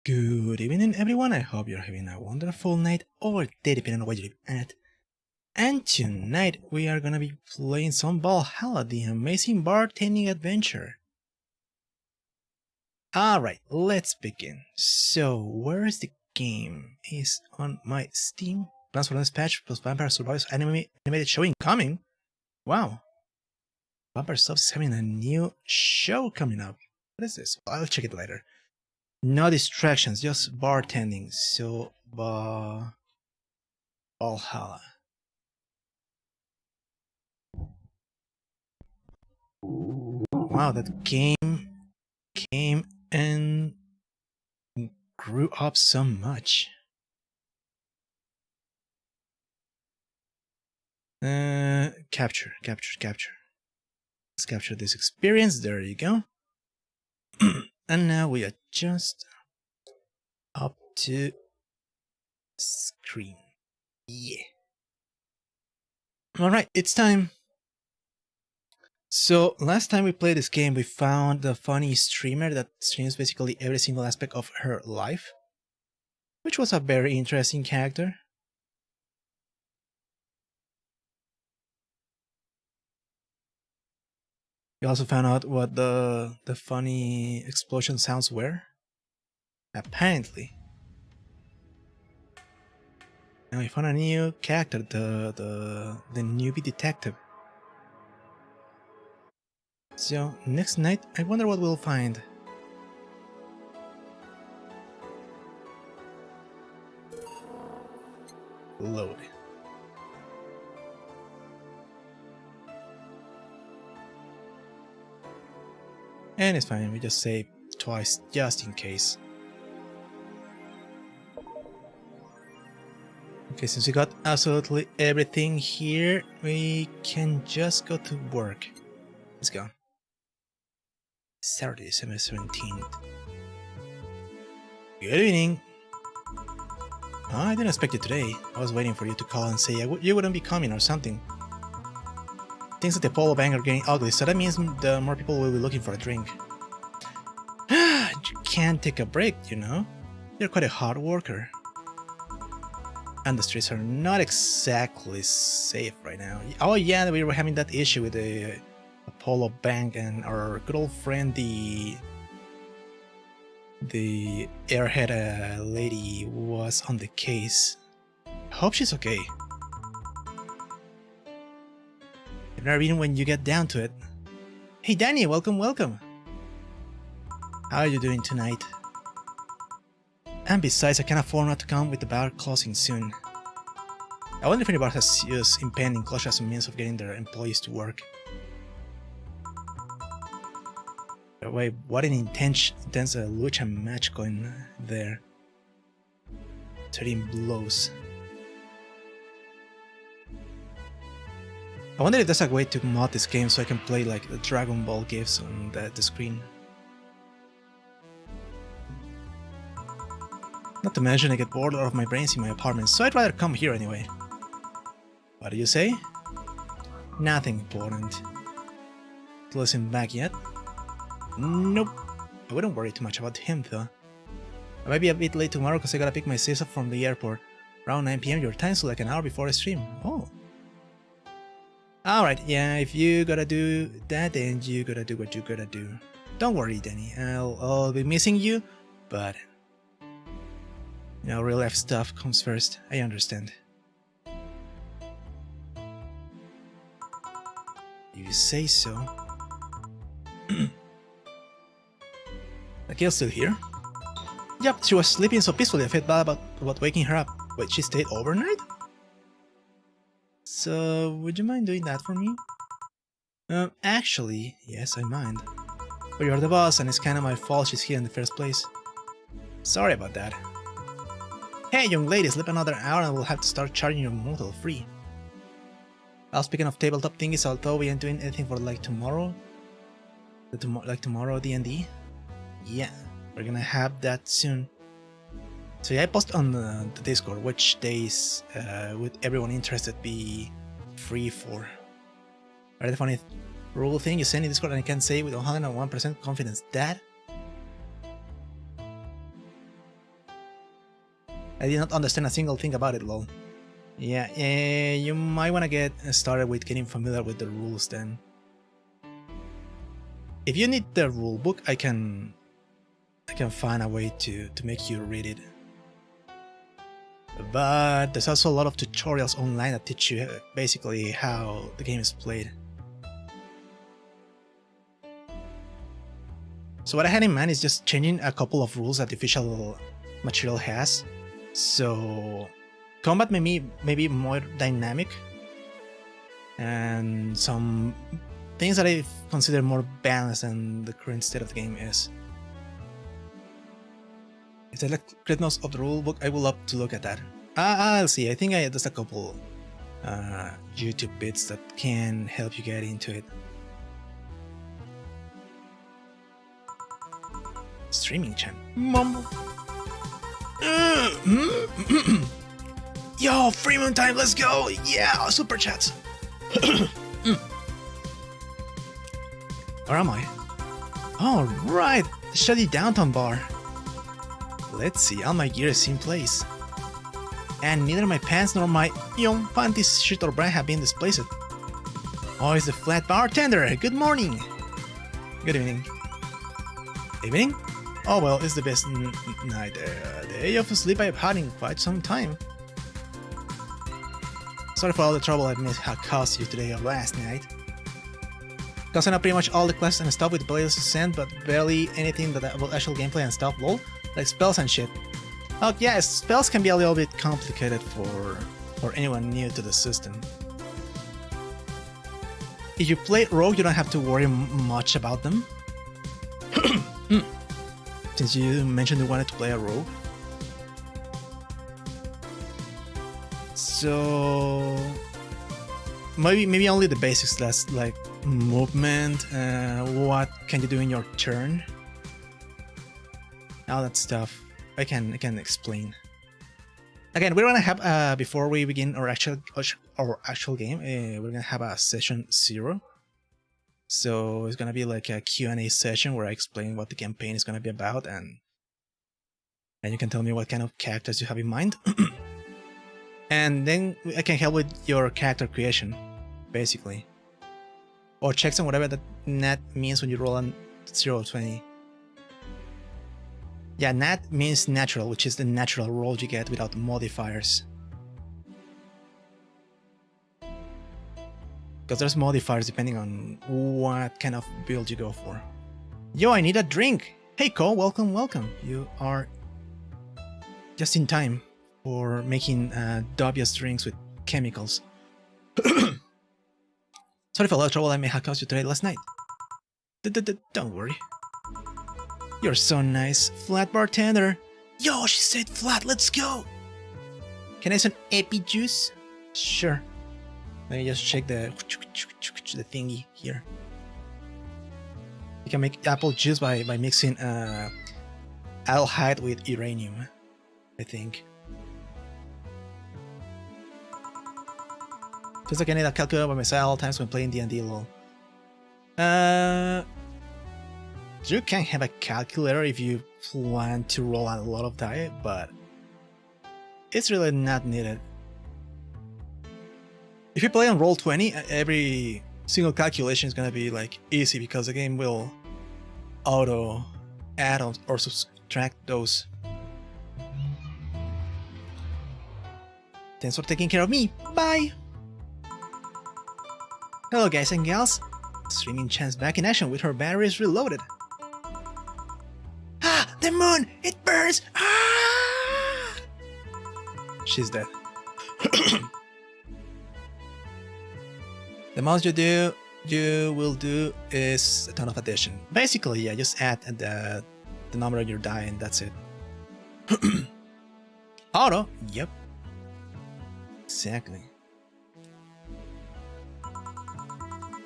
Good evening everyone, I hope you're having a wonderful night or day depending on what you live at. And tonight we are gonna be playing some Valhalla, the amazing bartending adventure. Alright, let's begin. So, where is the game? It's on my Steam. Plans for this patch plus Vampire Survivors animated show incoming. Wow. Vampire Subs is having a new show coming up. What is this? I'll check it later. No distractions, just bartending. So, Valhalla. Wow, that game came and grew up so much. Capture. Let's capture this experience. There you go. And now we adjust up to screen. Yeah. Alright, it's time. So, last time we played this game, we found the funny streamer that streams basically every single aspect of her life, which was a very interesting character. We also found out what the funny explosion sounds were. Apparently. And we found a new character, the newbie detective. So, next night, I wonder what we'll find. Load. And it's fine, we just save twice just in case. Okay, since we got absolutely everything here, we can just go to work. Let's go. Saturday, December 17th. Good evening! Oh, I didn't expect you today. I was waiting for you to call and say you wouldn't be coming or something. Things at the Polo Bank are getting ugly, so that means the more people will be looking for a drink. You can't take a break, you know? You're quite a hard worker. And the streets are not exactly safe right now. Oh yeah, we were having that issue with the Apollo Bank, and our good old friend, the airhead lady, was on the case. I hope she's okay. You've never been when you get down to it. Hey Danny, welcome. How are you doing tonight? And besides, I can't afford not to come with the bar closing soon. I wonder if any bar has used impending closure as a means of getting their employees to work. Wait, what an intense lucha match going there. 13 blows. I wonder if there's a way to mod this game so I can play like the Dragon Ball GIFs on the screen. Not to mention I get bored out of my brains in my apartment, so I'd rather come here anyway. What do you say? Nothing important. Isn't back yet? Nope. I wouldn't worry too much about him though. I might be a bit late tomorrow because I gotta pick my sis up from the airport. Around 9 PM your time, so like an hour before I stream. Oh. Alright, yeah, if you gotta do that, then you gotta do what you gotta do. Don't worry, Danny. I'll be missing you, but you know, real life stuff comes first. I understand. You say so. Akil's still here? Yep, she was sleeping so peacefully I felt bad about waking her up. Wait, she stayed overnight? So, would you mind doing that for me? Actually, yes, I mind. But you're the boss and it's kinda my fault she's here in the first place. Sorry about that. Hey, young lady, sleep another hour and we'll have to start charging your motel free. Well, speaking of tabletop thingies, although we ain't doing anything for like tomorrow, like tomorrow D&D, yeah, we're gonna have that soon. So yeah, I post on the Discord which days would everyone interested be free for. Right, the funny rule thing you send in Discord and I can say with 101% confidence that I did not understand a single thing about it, lol. Yeah, you might want to get started with getting familiar with the rules then. If you need the rulebook, I can find a way to make you read it. But there's also a lot of tutorials online that teach you basically how the game is played. So what I had in mind is just changing a couple of rules that the official material has. So combat may be more dynamic, and some things that I consider more balanced than the current state of the game is. If I like create notes of the rulebook, I would love to look at that. I'll see. I think there's a couple YouTube bits that can help you get into it. Streaming chat. Mumble. Yo, Freeman time, let's go! Yeah, super chats. Where am I? Oh, right, the shady downtown bar. Let's see, all my gear is in place. And neither my pants nor my young panties, shirt or bra have been displaced. Oh, it's the flat bartender. Good morning. Good evening. Evening? Oh well, it's the best night. Day of sleep I've had in quite some time. Sorry for all the trouble I caused you today or last night. Causing up pretty much all the quests and stuff with players sent, but barely anything about actual gameplay and stuff, lol. Like spells and shit. Oh yeah, spells can be a little bit complicated for anyone new to the system. If you play rogue, you don't have to worry much about them. Since you mentioned you wanted to play a rogue. So maybe only the basics, that's like movement, what can you do in your turn, all that stuff I can explain. Again, we're gonna have before we begin our actual game, we're gonna have a session 0. So it's gonna be like a Q&A session where I explain what the campaign is gonna be about, and you can tell me what kind of characters you have in mind. And then I can help with your character creation, basically. Or checks on whatever that nat means when you roll on 0-20. Yeah, nat means natural, which is the natural roll you get without modifiers. Because there's modifiers depending on what kind of build you go for. Yo, I need a drink! Hey Cole, welcome, welcome. You are just in time for making dubious drinks with chemicals. Sorry for all the trouble I may have caused you today last night. Don't worry. You're so nice, flat bartender. Yo, she said flat, let's go! Can I have some epi juice? Sure. Let me just check the thingy here. You can make apple juice by mixing aldehyde with uranium, I think. Feels like I need a calculator by my side all times when playing D&D, lol. You can have a calculator if you plan to roll a lot of die, but it's really not needed. If you play on Roll20, every single calculation is gonna be like easy because the game will auto add or subtract those. Thanks for taking care of me. Bye! Hello guys and gals. Streaming Chance back in action with her batteries reloaded. Ah! The moon! It burns! Ah! She's dead. The most you will do is a ton of addition. Basically, yeah, just add the number of your die and that's it. Auto? Yep. Exactly.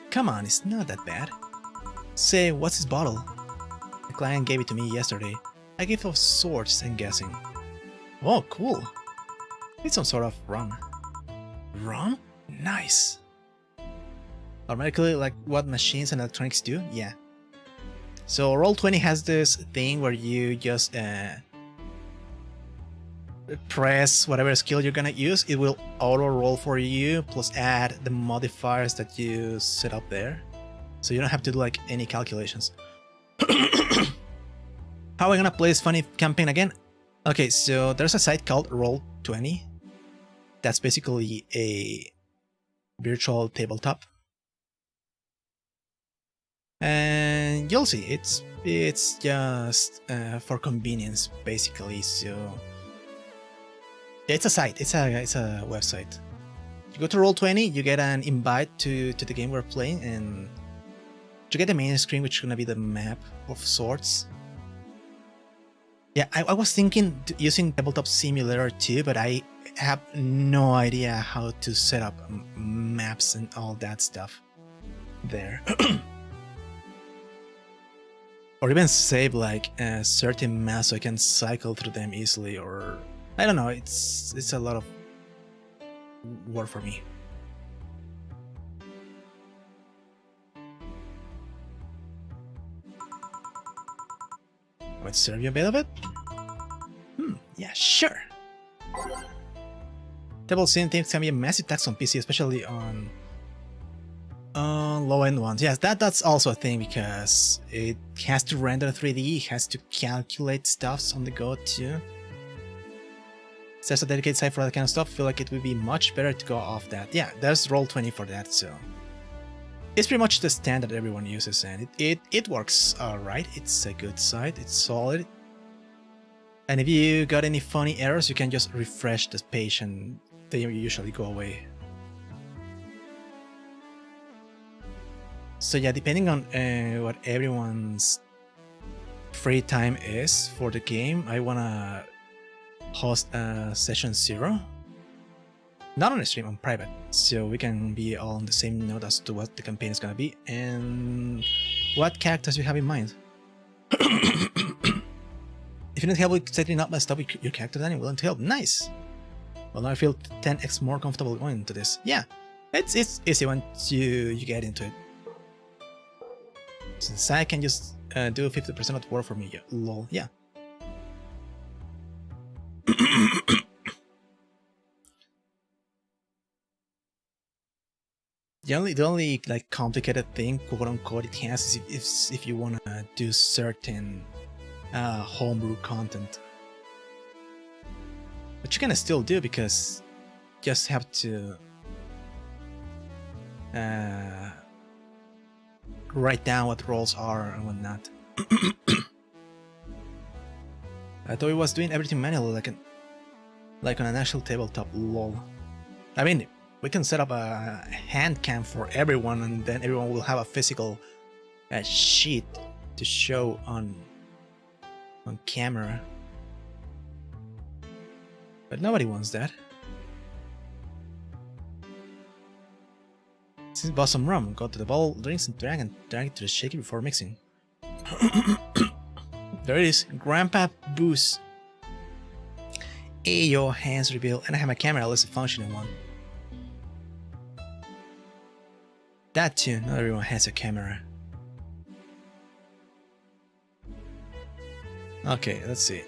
Come on, it's not that bad. Say, what's this bottle? The client gave it to me yesterday. A gift of sorts, I'm guessing. Oh, cool. It's some sort of rum. Rum? Nice. Automatically, like what machines and electronics do? Yeah. So Roll20 has this thing where you just press whatever skill you're gonna use, it will auto roll for you, plus add the modifiers that you set up there. So you don't have to do like any calculations. How are we gonna play this funny campaign again? Okay, so there's a site called Roll20. That's basically a virtual tabletop. And you'll see, it's just for convenience, basically. So it's a site, it's a website. You go to Roll20, you get an invite to the game we're playing, and you get the main screen, which is gonna be the map of sorts. Yeah, I was thinking using Tabletop Simulator too, but I have no idea how to set up maps and all that stuff there. Or even save like certain maps so I can cycle through them easily, or I don't know, it's a lot of work for me. Let's serve you a bit of it? Yeah, sure. Table scene things can be a massive tax on PC, especially on low-end ones. Yes, that's also a thing, because it has to render 3D, it has to calculate stuffs on the go too. If there's a dedicated site for that kind of stuff, I feel like it would be much better to go off that. Yeah, there's Roll20 for that, so it's pretty much the standard everyone uses, and it works alright. It's a good site, it's solid. And if you got any funny errors, you can just refresh the page and they usually go away. So yeah, depending on what everyone's free time is for the game, I wanna host session 0. Not on a stream, on private, so we can be all on the same note as to what the campaign is gonna be and what characters you have in mind. If you need help with setting up my stuff with your character, then I'm willing to help. Nice! Well, now I feel 10x more comfortable going into this. Yeah, it's easy once you get into it. Since I can just do 50% of the work for me, yeah, lol, yeah. The only like complicated thing, quote unquote, it has is if you wanna do certain homebrew content, which you can still do, because you just have to write down what roles are and whatnot. I thought he was doing everything manually, like on an actual tabletop. Lol. I mean, we can set up a hand cam for everyone, and then everyone will have a physical sheet to show on camera. But nobody wants that. Since bought some rum, go to the bottle, drinks and drag it to the shaker before mixing. There it is, Grandpa Booze. Ayo, hands reveal, and I have my camera, at least a functioning one. That too, not everyone has a camera. Okay, let's see.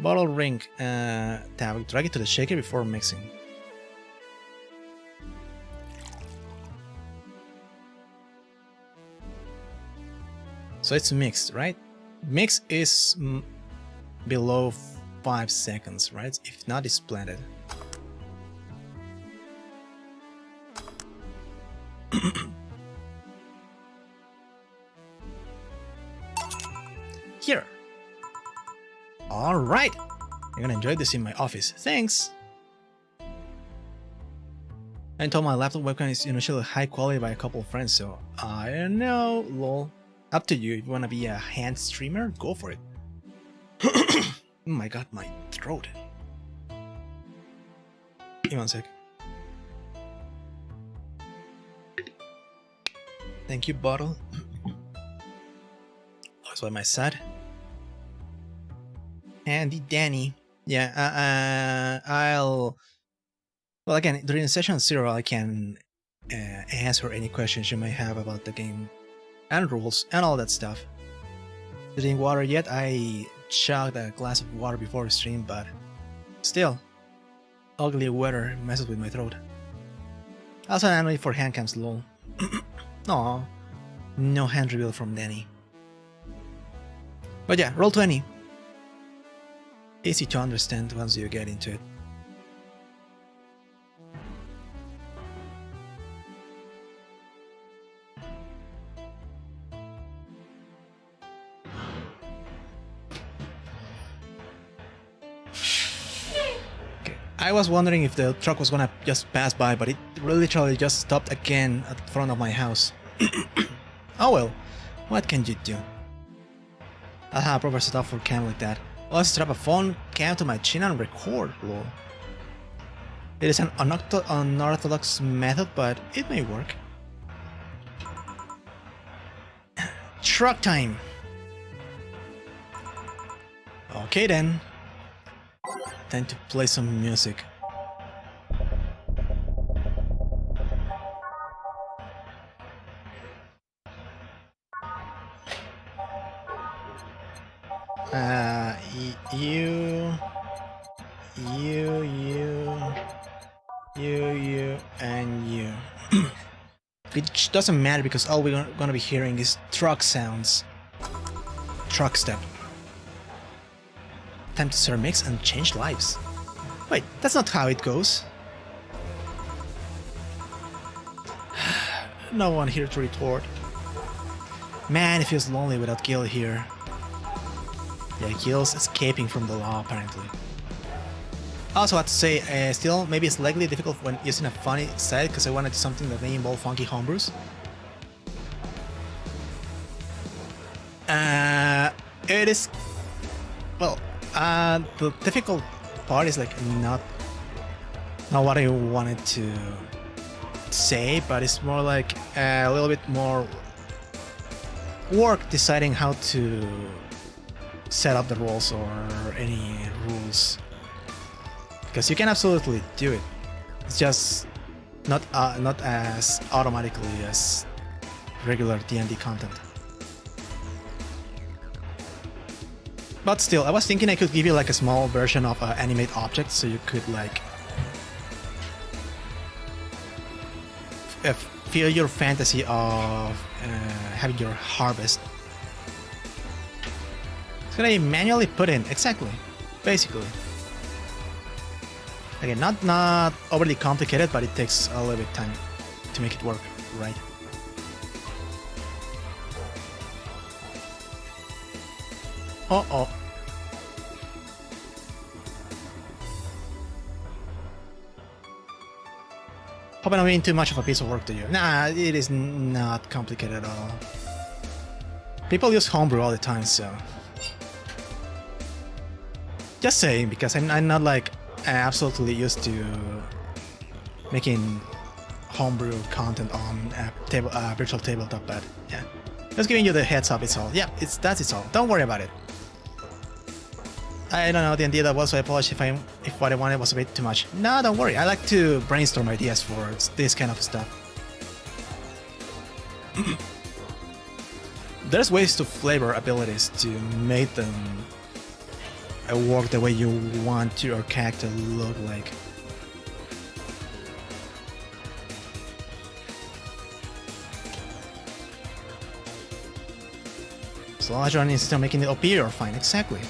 Bottle ring, tab, drag it to the shaker before mixing. So it's mixed, right? Mix is below 5 seconds, right? If not, it's blended. Here. Alright! I'm gonna enjoy this in my office. Thanks! I told my laptop webcam is initially high quality by a couple of friends, so I don't know, lol. Up to you, if you wanna be a hand streamer, go for it. Oh my god, my throat. Give me one sec. Thank you, bottle. That's why my side. Andy Danny. Yeah, I'll... Well, again, during session 0, I can answer any questions you may have about the game and rules and all that stuff. Didn't water yet. I chugged a glass of water before the stream, but Still, ugly weather messes with my throat. Also, I'm ready for handcams, lol. Aw, no hand reveal from Danny. But yeah, roll 20. Easy to understand once you get into it. I was wondering if the truck was gonna just pass by, but it literally just stopped again at the front of my house. Oh well, what can you do? I'll have a proper setup for cam like that. I'll strap a phone cam to my chin and record, lol. It is an unorthodox method, but it may work. Truck time! Okay then. Time to play some music. You, and you. Which doesn't matter because all we're gonna be hearing is truck sounds. Truck step. Time to start mix and change lives. Wait, that's not how it goes. No one here to retort. Man, it feels lonely without Gil here. Yeah, Gil's escaping from the law, apparently. Also, I have to say, still, maybe it's slightly difficult when using a funny side because I wanted something that may involve funky homebrews. It is... Well, the difficult part is like not what I wanted to say, but it's more like a little bit more work deciding how to set up the roles or any rules, because you can absolutely do it. It's just not as automatically as regular D&D content. But still, I was thinking I could give you like a small version of animate objects, so you could like feel your fantasy of having your harvest. It's gonna be manually put in, exactly, basically. Again, not overly complicated, but it takes a little bit of time to make it work right. Uh-oh. Hope I'm not being too much of a piece of work to you. Nah, it is not complicated at all. People use homebrew all the time, so... Just saying, because I'm not like absolutely used to making homebrew content on a virtual tabletop, but yeah. Just giving you the heads up, it's all. Yeah, it's all. Don't worry about it. I don't know the idea that was, so I apologize if what I wanted was a bit too much. No, don't worry. I like to brainstorm ideas for this kind of stuff. There's ways to flavor abilities to make them work the way you want your character to look like. So long as you're instead of making it OP, you're fine. Exactly.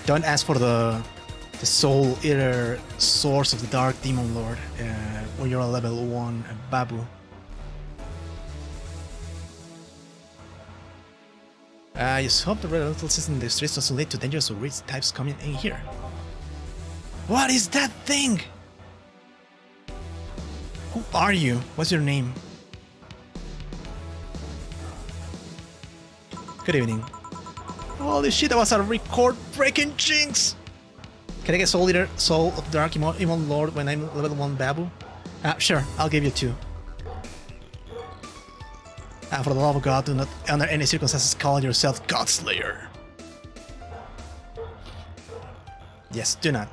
Don't ask for the soul eater source of the dark demon lord when you're a level 1 babu. I just hope the relentlessness in the streets doesn't lead to dangerous or rich types coming in here. What is that thing? Who are you? What's your name? Good evening. Holy shit, that was a record-breaking jinx! Can I get Soul Eater, Soul of Dark Evil Lord when I'm level 1 Babu? Sure, I'll give you 2. For the love of God, do not under any circumstances call yourself Godslayer. Yes, do not.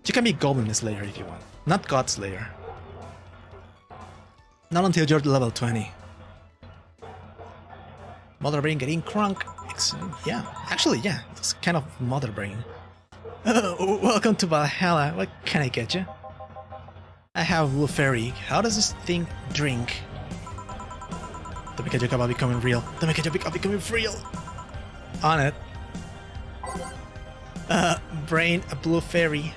You can be Goblin Slayer if you want, not Godslayer. Not until you're level 20. Mother brain getting crunk, So, yeah, actually, yeah, it's kind of mother brain. Welcome to Valhalla. What can I get you? I have Blue Fairy. How does this thing drink? Don't make a joke about becoming real. Don't make a joke about becoming real. On it. Brain, a Blue Fairy.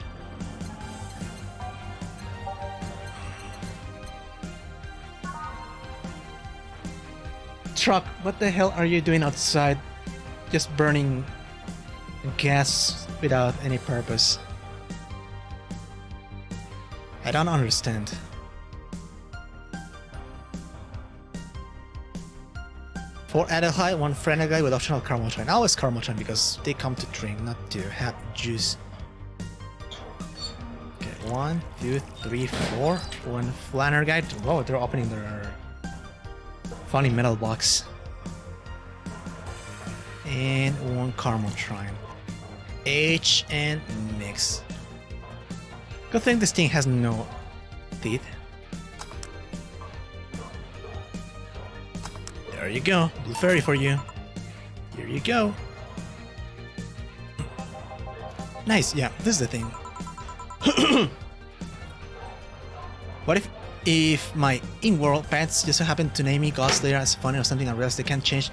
Truck, what the hell are you doing outside? Just burning gas without any purpose. I don't understand. For adult high, one friendly guy with optional caramel shine. Always caramel shine because they come to drink, not to have juice. Okay, 1, 2, 3, 4. One flanner guy. Whoa, they're opening their funny metal box. And one caramel shrine. H and mix. Good thing this thing has no teeth. There you go, Blue Fairy for you. Here you go. Nice, yeah, this is the thing. What if my in-world pets just so happen to name me Godslayer as funny or something, I realize they can't change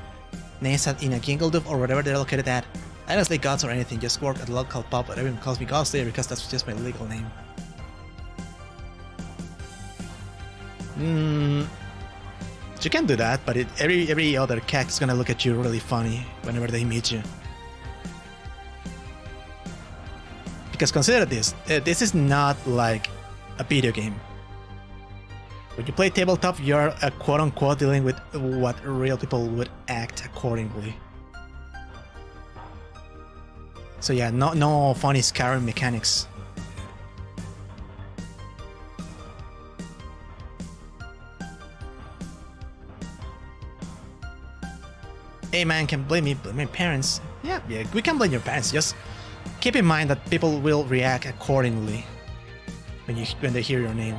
names in a Gingledoof or whatever they're located at. I don't say gods or anything, just work at a local pub, but everyone calls me Godslayer because that's just my legal name. You can do that, but every other cat is gonna look at you really funny whenever they meet you. Because consider this, this is not like a video game. When you play tabletop, you're quote-unquote dealing with what real people would act accordingly. So yeah, no funny Skyrim mechanics. Hey man, can blame me, blame my parents. Yeah, we can blame your parents. Just keep in mind that people will react accordingly when they hear your name.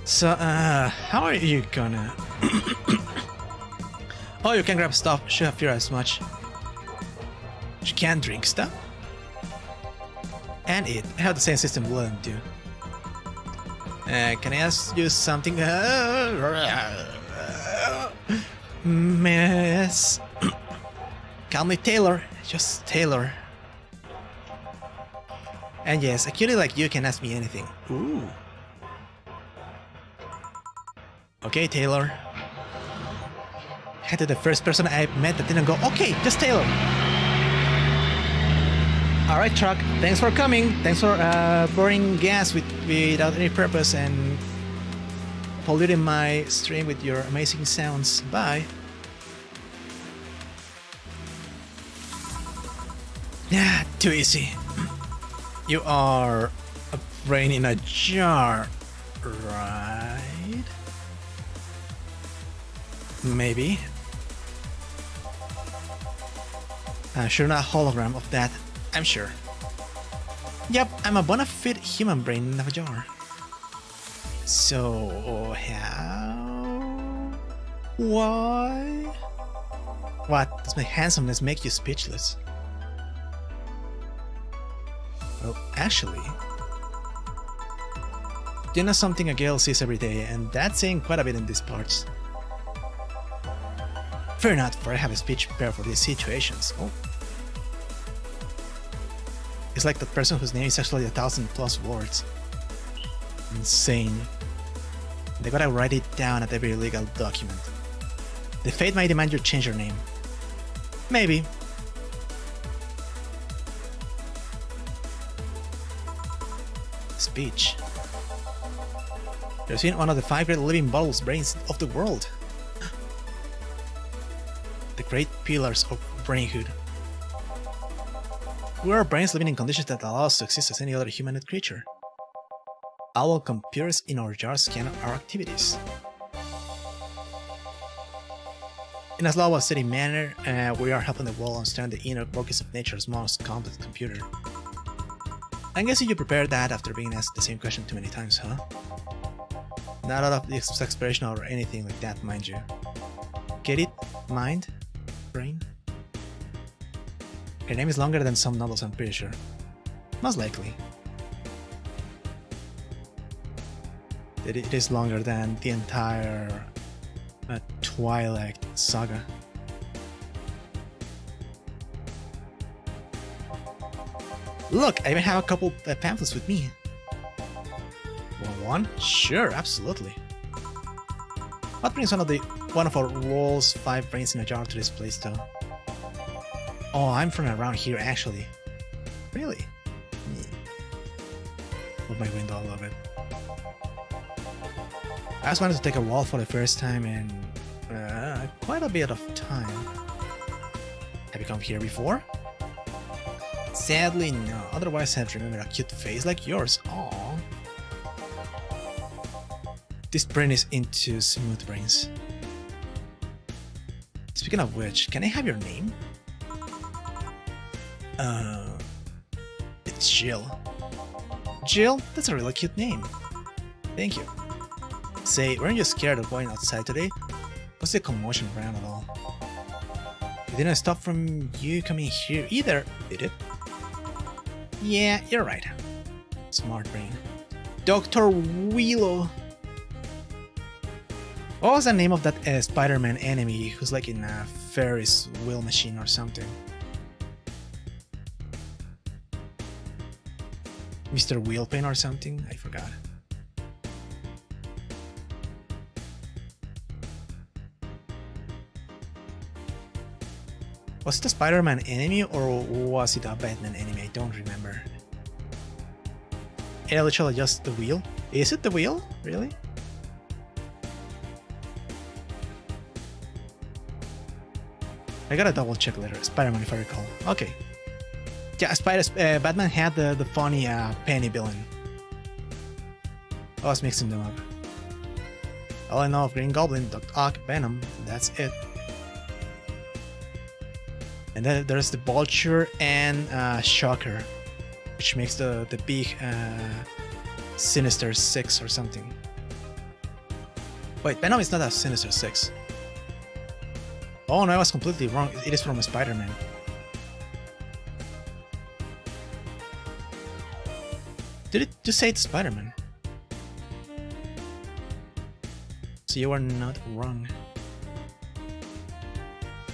So, how are you gonna? Oh, you can grab stuff. Should have fear as much. You can't drink stuff. And eat. I have the same system wouldn't do. Can I ask you something? Miss. Call me Taylor. Just Taylor. And yes, a cutie like you can ask me anything. Ooh. Okay, Taylor. Head to the first person I met that didn't go, okay, just Taylor. Alright, Truck, thanks for coming. Thanks for burning gas without any purpose and polluting my stream with your amazing sounds. Bye. Yeah, too easy. You are a brain in a jar, right? Maybe. Sure, not a hologram of that. I'm sure. Yep, I'm a bona fide human brain in a jar. So, how? Why? What? Does my handsomeness make you speechless? Well, actually, you know something a girl sees every day, and that's saying quite a bit in these parts. Fear not, for I have a speech prepared for these situations. Oh. It's like that person whose name is actually 1,000+ words. Insane. They gotta write it down at every legal document. The fate might demand you change your name. Maybe. Speech. You're seeing one of the 5 great living bottles brains of the world. The great pillars of brainhood. We are brains living in conditions that allow us to exist as any other humanoid creature. Our computers in our jars scan our activities. In a slow and steady manner, we are helping the world understand the inner workings of nature's most complex computer. I'm guessing you prepared that after being asked the same question too many times, huh? Not out of exasperation or anything like that, mind you. Get it? Mind? Brain? Her name is longer than some novels, I'm pretty sure. Most likely. It is longer than the entire Twilight saga. Look, I even have a couple pamphlets with me. Want one? Sure, absolutely. What brings one of our rolls 5 brains in a jar to this place, though? Oh, I'm from around here, actually. Really? Move my window a little bit. I just wanted to take a walk for the first time in quite a bit of time. Have you come here before? Sadly, no. Otherwise, I'd remember a cute face like yours. Aww. This brain is into smooth brains. Speaking of which, can I have your name? It's Jill. Jill? That's a really cute name. Thank you. Say, weren't you scared of going outside today? What's the commotion around at all? It didn't stop from you coming here either, did it? Yeah, you're right. Smart brain. Dr. Willow. What was the name of that Spider-Man enemy who's like in a Ferris wheel machine or something? Mr. Wheelpain or something? I forgot. Was it a Spider-Man enemy or was it a Batman enemy? I don't remember. It literally just the wheel? Is it the wheel? Really? I gotta double check later. Spider-Man if I recall. Okay. Yeah, Batman had the funny penny villain. I was mixing them up. All I know of Green Goblin, Dr. Ock, Venom, that's it. And then there's the Vulture and Shocker, which makes the big Sinister 6 or something. Wait, Venom is not a Sinister 6. Oh no, I was completely wrong. It is from Spider-Man. Did it just say it's Spider-Man? So you are not wrong.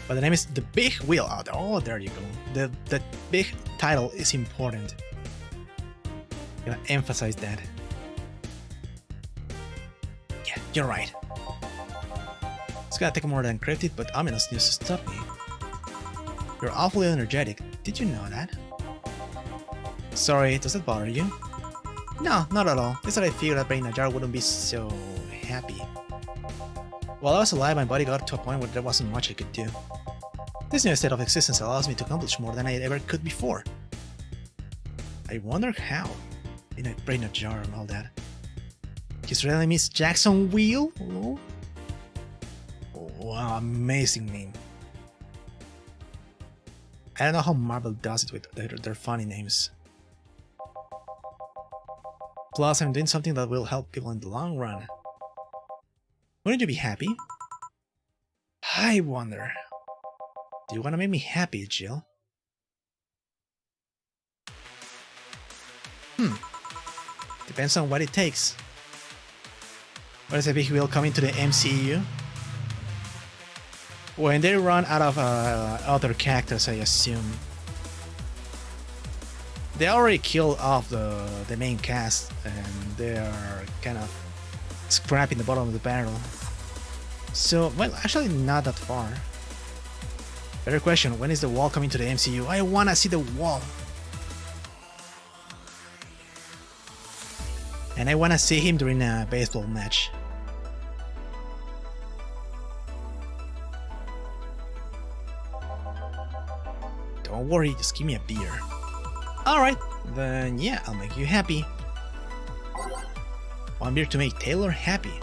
But the name is The Big Wheel. Oh, there you go. The big title is important. Gotta emphasize that. Yeah, you're right. It's gonna take more than cryptid, but ominous news to stop me. You're awfully energetic. Did you know that? Sorry, does that bother you? No, not at all. Just that I figured that brain in a jar wouldn't be so happy. While I was alive, my body got to a point where there wasn't much I could do. This new state of existence allows me to accomplish more than I ever could before. I wonder how. In a brain in a jar and all that. His real name is Jackson Wheel? Oh. Wow, amazing name. I don't know how Marvel does it with their funny names. Plus, I'm doing something that will help people in the long run. Wouldn't you be happy? I wonder. Do you want to make me happy, Jill? Depends on what it takes. What is a big wheel coming to the MCU? When they run out of other characters, I assume. They already killed off the main cast, and they are kind of scrapping the bottom of the barrel. So, well, actually not that far. Better question, when is the wall coming to the MCU? I wanna see the wall! And I wanna see him during a baseball match. Don't worry, just give me a beer. Alright, then yeah, I'll make you happy. One beer to make Taylor happy.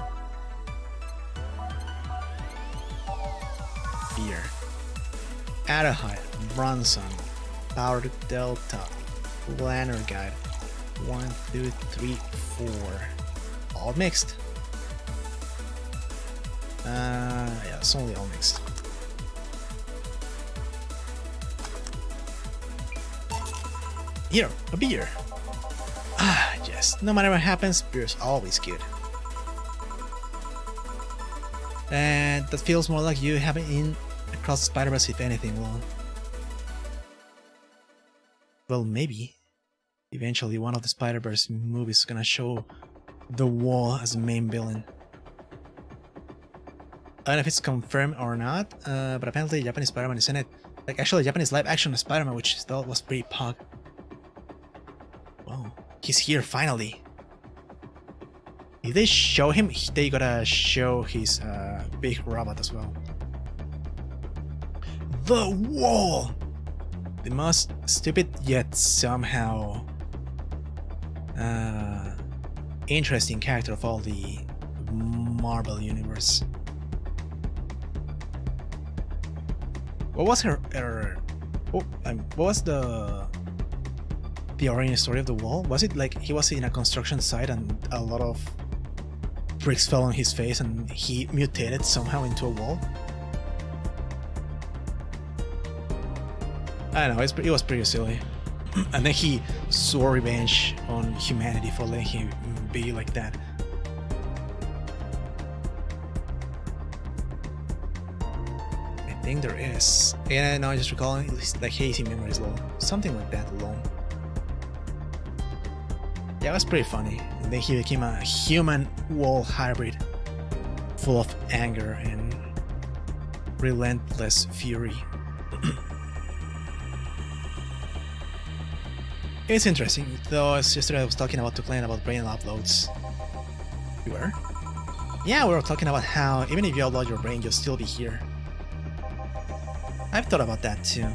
Beer. Adahide, Bronson, Power Delta, Planner Guide, 1, 2, 3, 4. All mixed. Yeah, it's only all mixed. Here, a beer. Ah, yes. No matter what happens, beer's always good. And that feels more like you having in across Spider-Verse, if anything. Well, maybe. Eventually, one of the Spider-Verse movies is gonna show the Wall as the main villain. I don't know if it's confirmed or not, but apparently Japanese Spider-Man is in it. Like, actually, Japanese live-action Spider-Man, which I thought was pretty pog. Wow, he's here finally. If they show him, they gotta show his big robot as well. The Wall! The most stupid yet somehow interesting character of all the Marvel universe. What was what was the origin story of the Wall? Was it like he was in a construction site and a lot of bricks fell on his face and he mutated somehow into a wall? I don't know, it was pretty silly. And then he swore revenge on humanity for letting him be like that. I think there is. Yeah, no, I just recalling like hazy memories lol. Something like that lol. Yeah, it was pretty funny. And then he became a human wall hybrid, full of anger and relentless fury. It's interesting, though. As yesterday I was talking about to Glenn about brain uploads. You were? Yeah, we were talking about how even if you upload your brain, you'll still be here. I've thought about that too.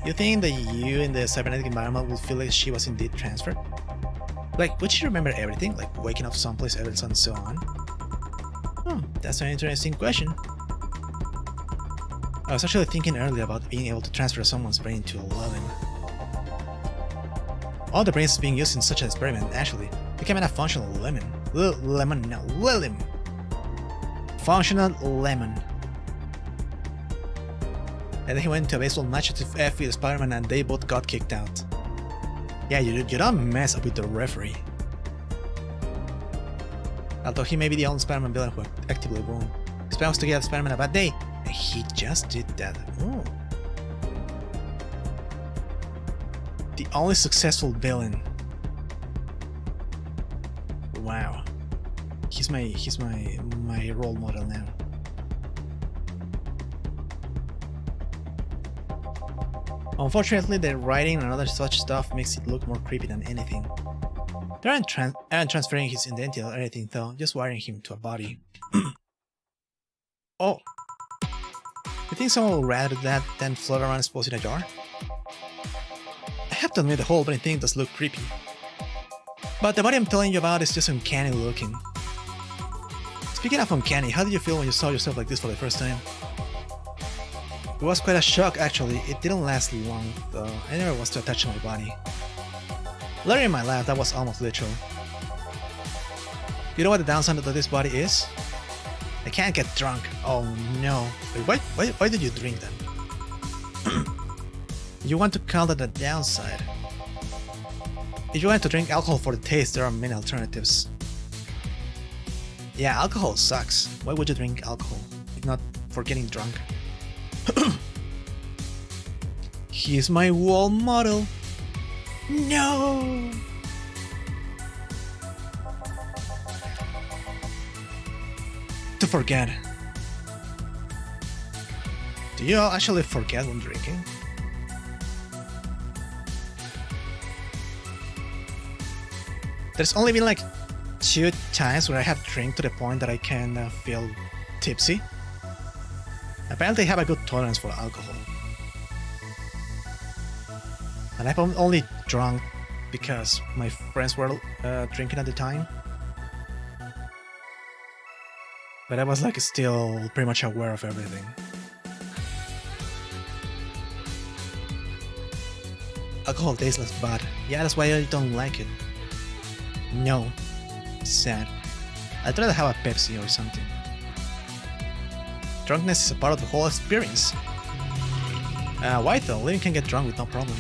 You think that you in the cybernetic environment would feel like she was indeed transferred? Like, would she remember everything, like waking up someplace else and so on? That's an interesting question. I was actually thinking earlier about being able to transfer someone's brain to 11. All the brains being used in such an experiment actually became a functional lemon. Lillim. Functional lemon. And then he went to a baseball match to F with Spider-Man and they both got kicked out. Yeah, you don't mess up with the referee. Although he may be the only Spider-Man villain who actively won. His plan was to give Spider-Man a bad day, and he just did that. Ooh. The only successful villain. Wow. He's my role model now. Unfortunately, the writing and other such stuff makes it look more creepy than anything. They aren't transferring his identity or anything though, just wiring him to a body. Oh! You think someone would rather that than float around exposed in a jar? I have to admit the whole body thing does look creepy. But the body I'm telling you about is just uncanny looking. Speaking of uncanny, how did you feel when you saw yourself like this for the first time? It was quite a shock actually, it didn't last long though, I never was too attached to my body. Later in my life, that was almost literal. You know what the downside of this body is? I can't get drunk. Oh no. Wait, why did you drink then? You want to call that a downside? If you want to drink alcohol for the taste, there are many alternatives. Yeah, alcohol sucks. Why would you drink alcohol if not for getting drunk? He's my wall model. No! To forget. Do you all actually forget when drinking? There's only been like 2 times where I have drank to the point that I can feel tipsy. Apparently I have a good tolerance for alcohol. And I've only drunk because my friends were drinking at the time. But I was like still pretty much aware of everything. Alcohol tastes less bad. Yeah, that's why I don't like it. No. Sad. I'd rather have a Pepsi or something. Drunkenness is a part of the whole experience. Why though? Living can get drunk with no problem.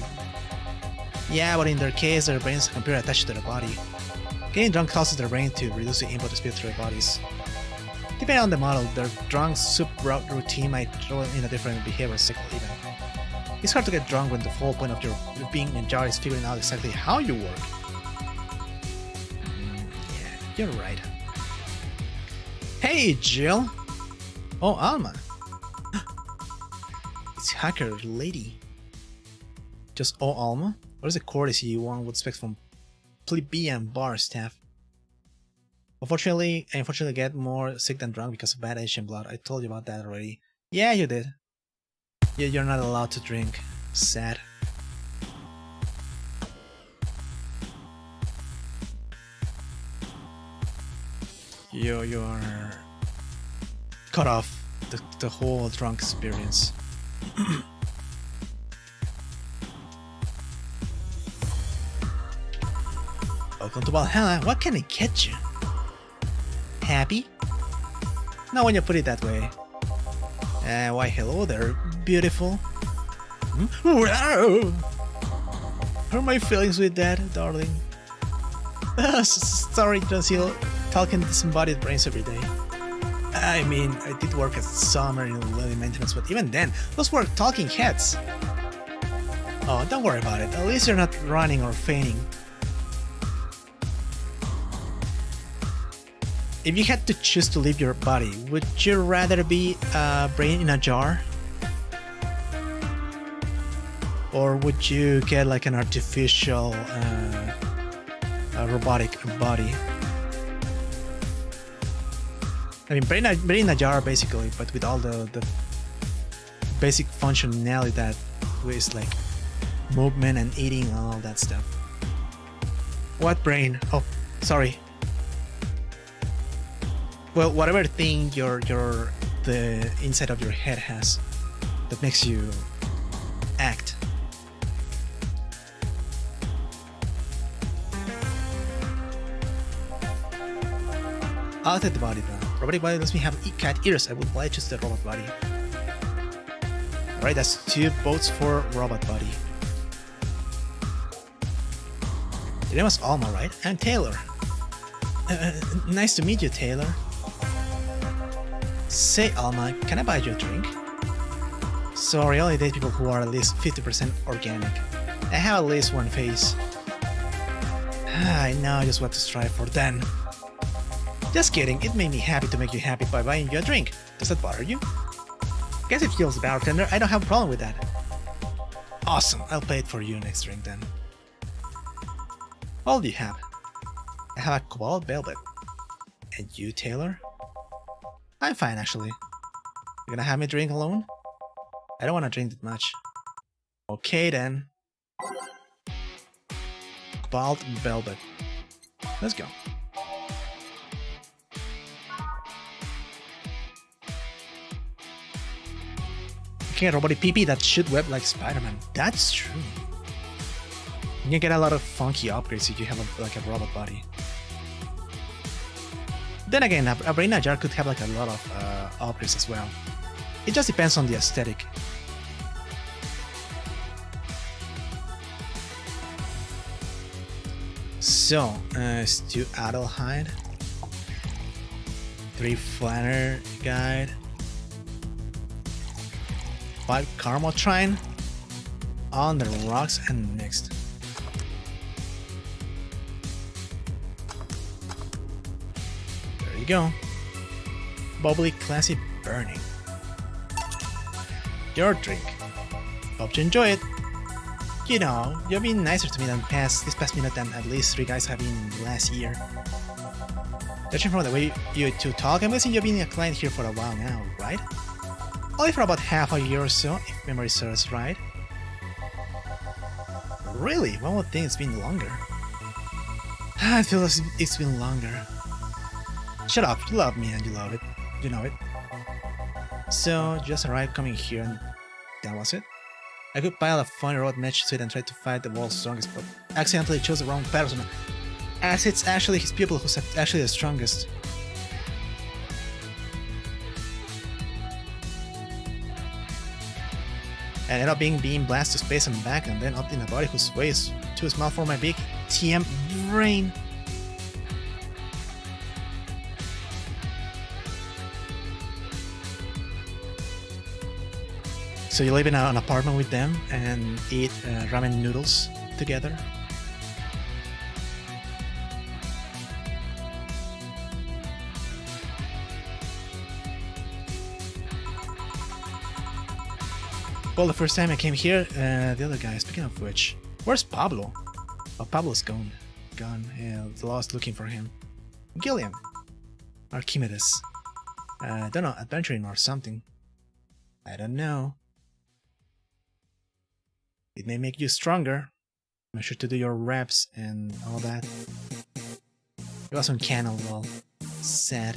Yeah, but in their case, their brains are computer attached to their body. Getting drunk causes their brain to reduce the input speed to their bodies. Depending on the model, their drunk soup routine might throw in a different behavior cycle even. It's hard to get drunk when the whole point of your being in a jar is figuring out exactly how you work. Yeah, you're right. Hey, Jill! Oh, Alma! It's Hacker Lady. Just oh, Alma? What is the courtesy one would expect from plebeian bar staff? Unfortunately, I get more sick than drunk because of bad Asian blood. I told you about that already. Yeah, you did. You're not allowed to drink. Sad. You're cut off the whole drunk experience. Welcome to Valhalla. What can I get you? Happy? Not when you put it that way. Why hello there, beautiful. Hurt my feelings with that, darling. Sorry, Josil, talking disembodied brains every day. I mean, I did work at summer in living maintenance, but even then, those were talking heads. Oh, don't worry about it. At least you're not running or fainting. If you had to choose to leave your body, would you rather be a brain in a jar? Or would you get like an artificial robotic body? I mean, brain in a jar basically, but with all the basic functionality that is like movement and eating and all that stuff. What brain? Oh, sorry. Well, whatever thing the inside of your head has that makes you act. I'll take the body then. Robotic body lets me have cat ears. I would like just the robot body. Alright, that's 2 votes for robot body. Your name was Alma, right? I'm Taylor. Nice to meet you, Taylor. Say, Alma, can I buy you a drink? Sorry, I only date people who are at least 50% organic. I have at least one face. I know just what to strive for then. Just kidding, it made me happy to make you happy by buying you a drink. Does that bother you? Guess if you're the bartender, I don't have a problem with that. Awesome, I'll pay it for you next drink then. What do you have? I have a cobalt velvet. And you, Taylor? I'm fine, actually. You gonna have me drink alone? I don't want to drink that much. Okay then. Cobalt velvet. Let's go. You can get robotic PP that shoot web like Spider-Man. That's true. You can get a lot of funky upgrades if you have like a robot body. Then again, a brain in a jar could have like a lot of upgrades as well. It just depends on the aesthetic. So, Stu Adelheid, 3 Flanner Guide, 5 Carmotrine, on the rocks and mixed. There you go. Bubbly, classy, burning. Your drink. Hope you enjoy it. You know, you've been nicer to me than this past minute than at least 3 guys have been last year. Judging from the way you two talk, I'm guessing you've been a client here for a while now, right? Only for about half a year or so, if memory serves right. Really? One would think it's been longer. I feel like it's been longer. Shut up, you love me and you love it. You know it. So, just arrived coming here and that was it? I could pile a funny road match suit and try to fight the world's strongest, but accidentally chose the wrong person, as it's actually his pupil who's actually the strongest. and end up being blasted to space and back, and then up in a body whose weight is too small for my big TM brain. So you live in an apartment with them and eat ramen noodles together. Well, the first time I came here, the other guy, speaking of which, where's Pablo? Oh, Pablo's gone. Lost looking for him. Gilliam. Archimedes. Don't know, adventuring or something. I don't know. It may make you stronger. Make sure to do your reps and all that. It was on Canal Wall. Sad.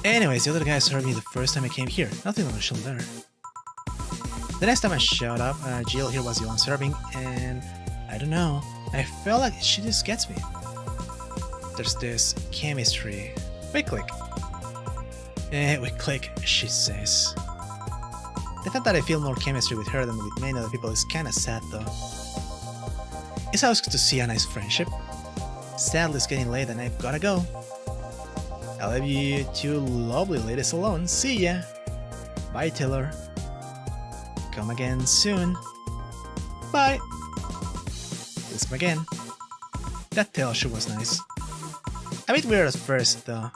Anyways, the other guy served me the first time I came here. Nothing unusual there. The next time I showed up, Jill here was the one serving, and I don't know. I felt like she just gets me. There's this chemistry. We click. We click, she says. The fact that I feel more chemistry with her than with many other people is kinda sad though. It's always good to see a nice friendship. Sadly, it's getting late and I've gotta go. I'll leave you two lovely ladies alone. See ya! Bye, Taylor. Come again soon. Bye! Let's come again. That tail sure was nice. A bit weird at first, though.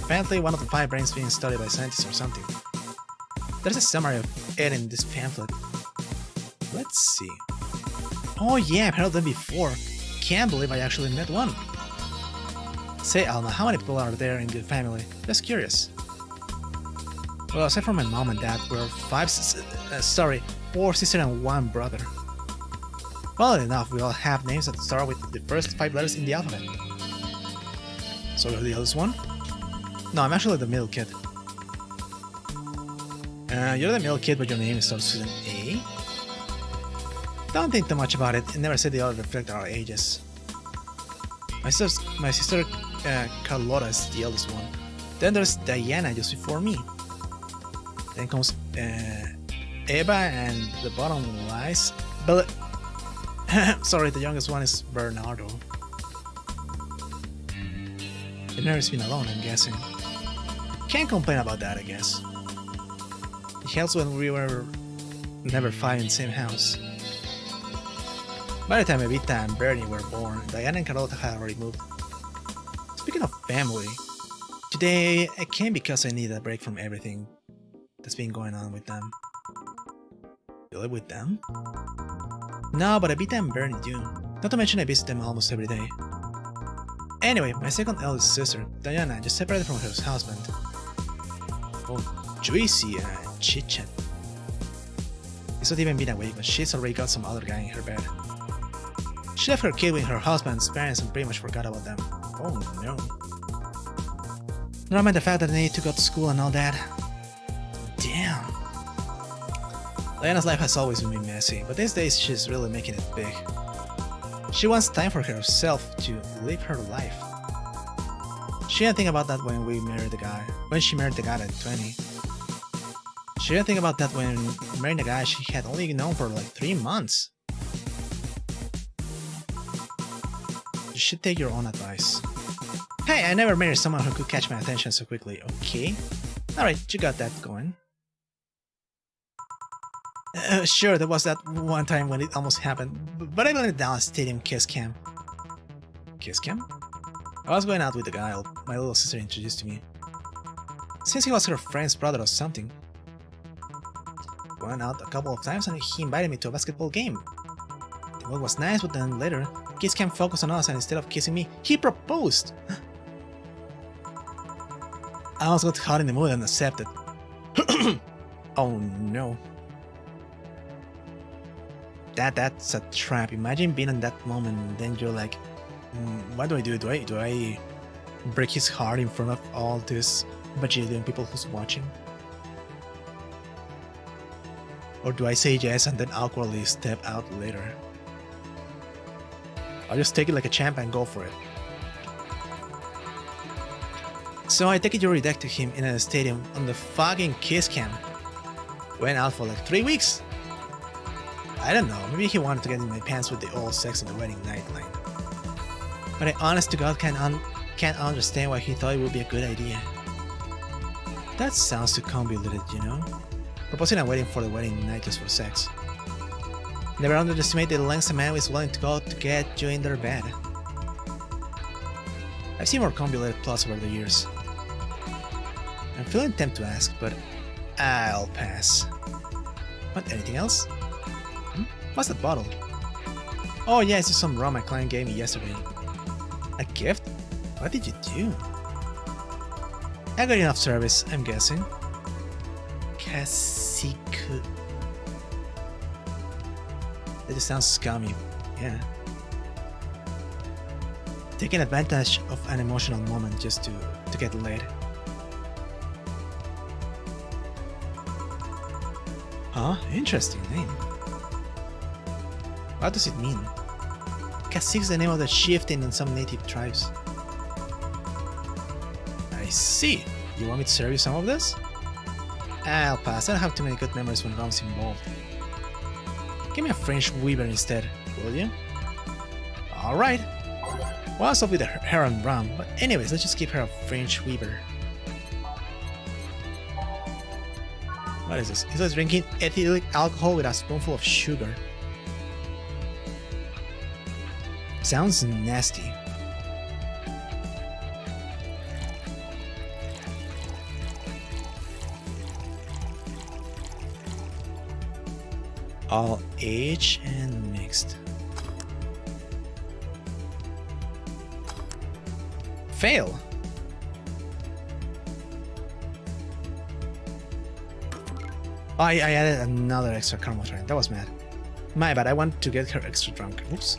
Apparently one of the 5 brains being studied by scientists or something. There's a summary of it in this pamphlet. Let's see. Oh yeah, I've heard of them before. Can't believe I actually met one. Say, Alma, how many people are there in your family? Just curious. Well, aside from my mom and dad, we're 4 sisters and 1 brother. Well enough, we all have names that start with the first 5 letters in the alphabet. So you're the eldest one? No, I'm actually the middle kid. You're the middle kid, but your name starts with an A? Don't think too much about it, and never say the other reflect our ages. My sister Carlotta is the eldest one. Then there's Diana just before me. Then comes Eva, and the bottom lies sorry, the youngest one is Bernardo. They've never been alone, I'm guessing. Can't complain about that, I guess. It helps when we were never 5 in the same house. By the time Evita and Bernie were born, Diana and Carlota had already moved. Speaking of family, today I came because I need a break from everything that's been going on with them. You live with them? No, but Evita and Bernie do. Not to mention I visit them almost every day. Anyway, my second eldest sister, Diana, just separated from her husband. Oh, juicy chit-chat. He's not even been awake, but she's already got some other guy in her bed. She left her kid with her husband's parents and pretty much forgot about them. Oh no. Never mind the fact that they need to go to school and all that. Damn. Diana's life has always been messy, but these days she's really making it big. She wants time for herself to live her life. She didn't think about that when she married the guy at 20. She didn't think about that when marrying the guy she had only known for like 3 months. You should take your own advice. Hey, I never married someone who could catch my attention so quickly, okay? Alright, you got that going. Sure, there was that one time when it almost happened, but I let it down at Stadium Kiss Cam. Kiss Cam? I was going out with the guy my little sister introduced to me. Since he was her friend's brother or something. Went out a couple of times and he invited me to a basketball game. The mood was nice, but then later, Kiss Cam focused on us and instead of kissing me, he proposed! I almost got hot in the mood and accepted. Oh no. That's a trap. Imagine being in that moment and then you're like, what do I do? Do I break his heart in front of all this bajillion people who's watching? Or do I say yes and then awkwardly step out later? I'll just take it like a champ and go for it. So I take it you rejected him in a stadium on the fucking kiss cam. Went out for like 3 weeks. I don't know, maybe he wanted to get in my pants with the old sex on the wedding night line. But I honest to God can't understand why he thought it would be a good idea. That sounds too convoluted, you know? Proposing a wedding for the wedding night just for sex. Never underestimate the lengths a man is willing to go to get you in their bed. I've seen more convoluted plots over the years. I'm feeling tempted to ask, but I'll pass. Want anything else? What's that bottle? Oh yeah, it's just some rum my client gave me yesterday. A gift? What did you do? I got enough service, I'm guessing. Kasiku. That just sounds scummy. Yeah. Taking advantage of an emotional moment just to get laid. Huh? Interesting name. What does it mean? Kasik is the name of the chieftain in some native tribes. I see. You want me to serve you some of this? I'll pass. I don't have too many good memories when rum's involved. Give me a French weaver instead, will you? Alright. Well, I'll stop with her and rum, but anyways, let's just give her a French weaver. What is this? He says drinking ethyl alcohol with a spoonful of sugar. Sounds nasty. All aged and mixed. Fail. I added another extra caramel train. That was mad. My bad. I want to get her extra drunk. Oops.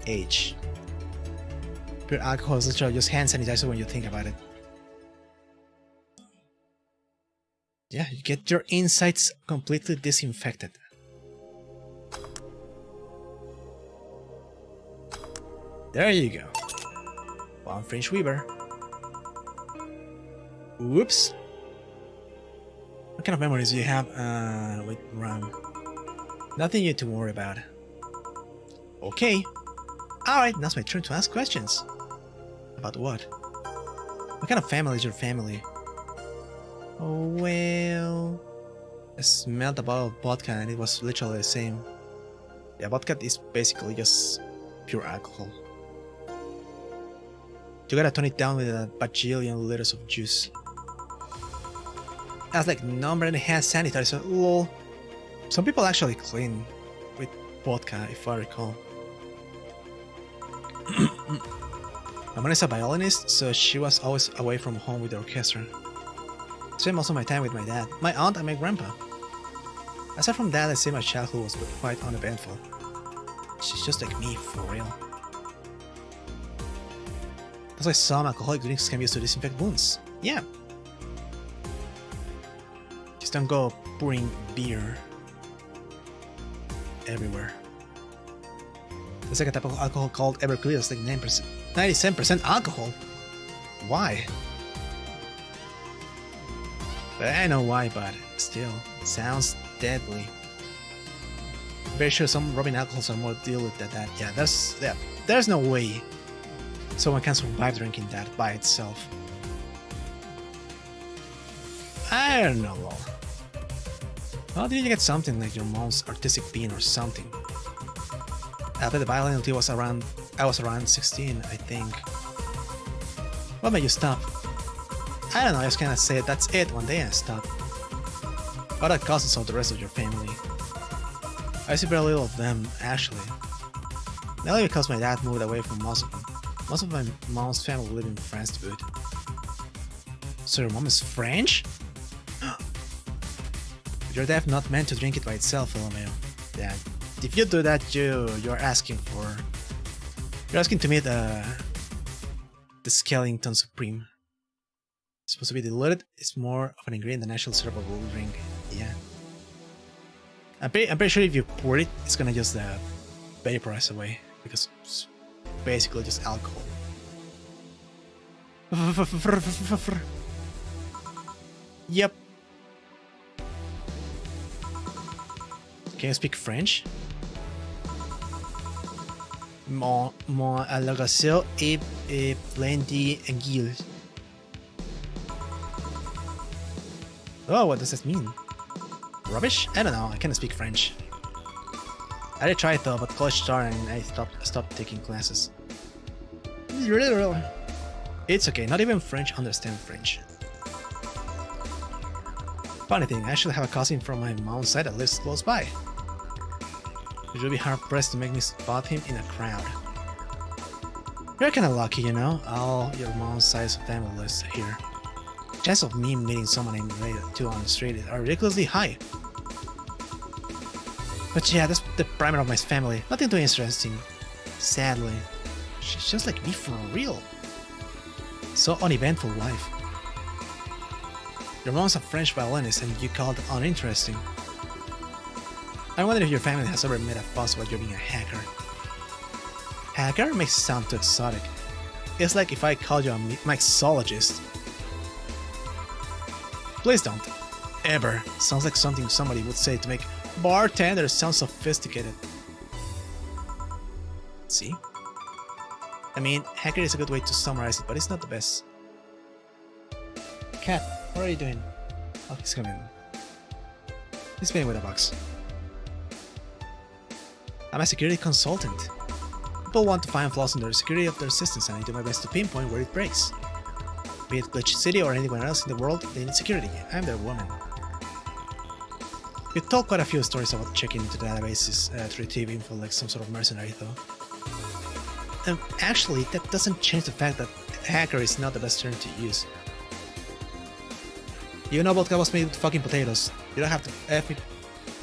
Age. Pure alcohol is literally just hand sanitizer when you think about it. Yeah, you get your insides completely disinfected. There you go. One French weaver. Whoops. What kind of memories do you have with rum? Nothing you to worry about. Okay. Alright, now's my turn to ask questions. About what? What kind of family is your family? Oh well... I smelled a bottle of vodka and it was literally the same. Yeah, vodka is basically just pure alcohol. You gotta tone it down with a bajillion liters of juice. That's like number and hand sanitizer, lol. Some people actually clean with vodka, if I recall. My mom is a violinist, so she was always away from home with the orchestra. I spent most of my time with my dad, my aunt, and my grandpa. Aside from that, I say my childhood was quite uneventful. She's just like me, for real. That's why some alcoholic drinks can be used to disinfect wounds. Yeah. Just don't go pouring beer everywhere. There's like a type of alcohol called Everclear. It's like 9%, 97% alcohol. Why? But I know why, but still, sounds deadly. Very sure some rubbing alcohols are more diluted than that. Yeah, there's no way someone can survive drinking that by itself. I don't know, lol. Well, did you get something like your mom's artistic pin or something? I played the violin until I was around 16, I think. What made you stop? I don't know, I just kinda said that's it one day and stopped. What are the cousins of the rest of your family? I see very little of them, actually. Mainly because my dad moved away from most of them. Most of my mom's family live in France to boot. So your mom is French? You're deaf not meant to drink it by itself, LMAO. Yeah, if you do that, you're asking for... You're asking to meet the Skellington Supreme. It's supposed to be diluted. It's more of an ingredient than actual syrup of a drink. Yeah. I'm pretty sure if you pour it, it's gonna just vaporize away because it's basically just alcohol. Yep. Can you speak French? Mon allogasio est plein d'anguilles. Oh, what does that mean? Rubbish? I don't know, I can't speak French. I did try it though, but college started and I stopped taking classes. It's okay, not even French understand French. Funny thing, I actually have a cousin from my mom's side that lives close by. It would be hard pressed to make me spot him in a crowd. You're kinda lucky, you know, all your mom's side's family lives here. Chances of me meeting someone I'm related to on the street are ridiculously high. But yeah, that's the primer of my family. Nothing too interesting. Sadly. She's just like me for real. So uneventful life. Your mom's a French violinist and you called it uninteresting. I wonder if your family has ever made a fuss about you being a hacker. Hacker makes it sound too exotic. It's like if I called you a mixologist. Please don't. Ever. Sounds like something somebody would say to make bartenders sound sophisticated. See? I mean, hacker is a good way to summarize it, but it's not the best. Cat, what are you doing? Oh, he's coming. He's playing with a box. I'm a security consultant. People want to find flaws in the security of their systems and I do my best to pinpoint where it breaks. Be it Glitch City or anyone else in the world, they need security. I'm their woman. You told quite a few stories about checking into databases to retrieve info like some sort of mercenary though. Actually, that doesn't change the fact that hacker is not the best term to use. You know vodka was made with fucking potatoes. You don't have to F it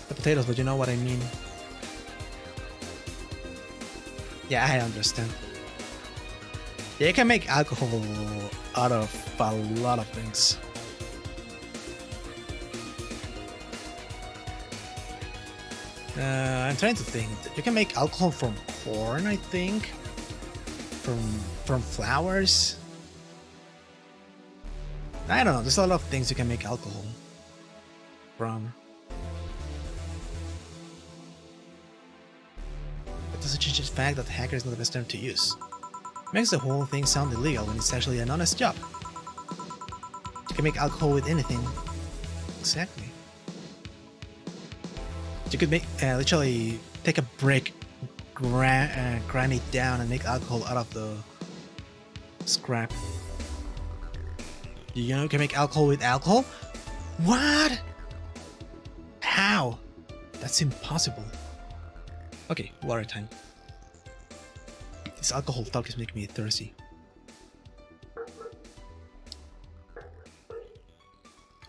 the potatoes, but you know what I mean. Yeah, I understand. Yeah, you can make alcohol out of a lot of things. I'm trying to think. You can make alcohol from corn, I think. From flowers. I don't know. There's a lot of things you can make alcohol from. It doesn't change the fact that hacker is not the best term to use. It makes the whole thing sound illegal when it's actually an honest job. You can make alcohol with anything. Exactly. You could make literally take a brick, grind it down, and make alcohol out of the scrap. You know, you can make alcohol with alcohol? What? How? That's impossible. Okay, water time. This alcohol talk is making me thirsty.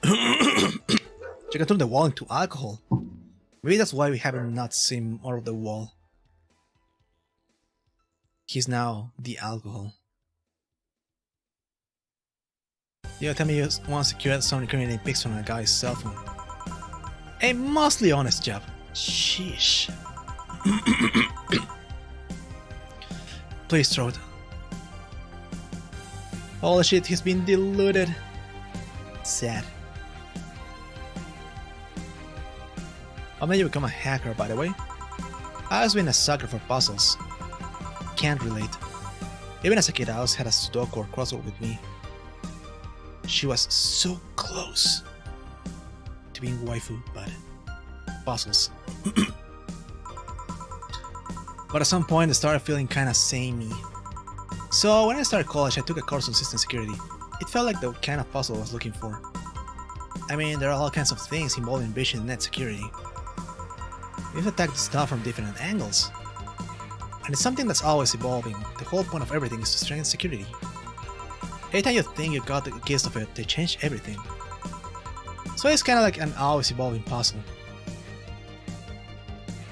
You can turn the wall into alcohol. Maybe that's why we haven't not seen more of the wall. He's now the alcohol. You tell me you want to secure someone creating pics from a guy's cell phone. A mostly honest job. Sheesh. Please throw it. Holy shit, he's been diluted. Sad. How made you become a hacker, by the way? I was been a sucker for puzzles. Can't relate. Even as a kid, I always had a Sudoku or crossword with me. She was so close to being waifu, but puzzles. But at some point I started feeling kinda samey. So when I started college I took a course on system security. It felt like the kind of puzzle I was looking for. I mean, there are all kinds of things involving vision and net security. You have to attack the stuff from different angles. And it's something that's always evolving. The whole point of everything is to strengthen security. Every time you think you got the gist of it, they change everything. So it's kinda like an always evolving puzzle.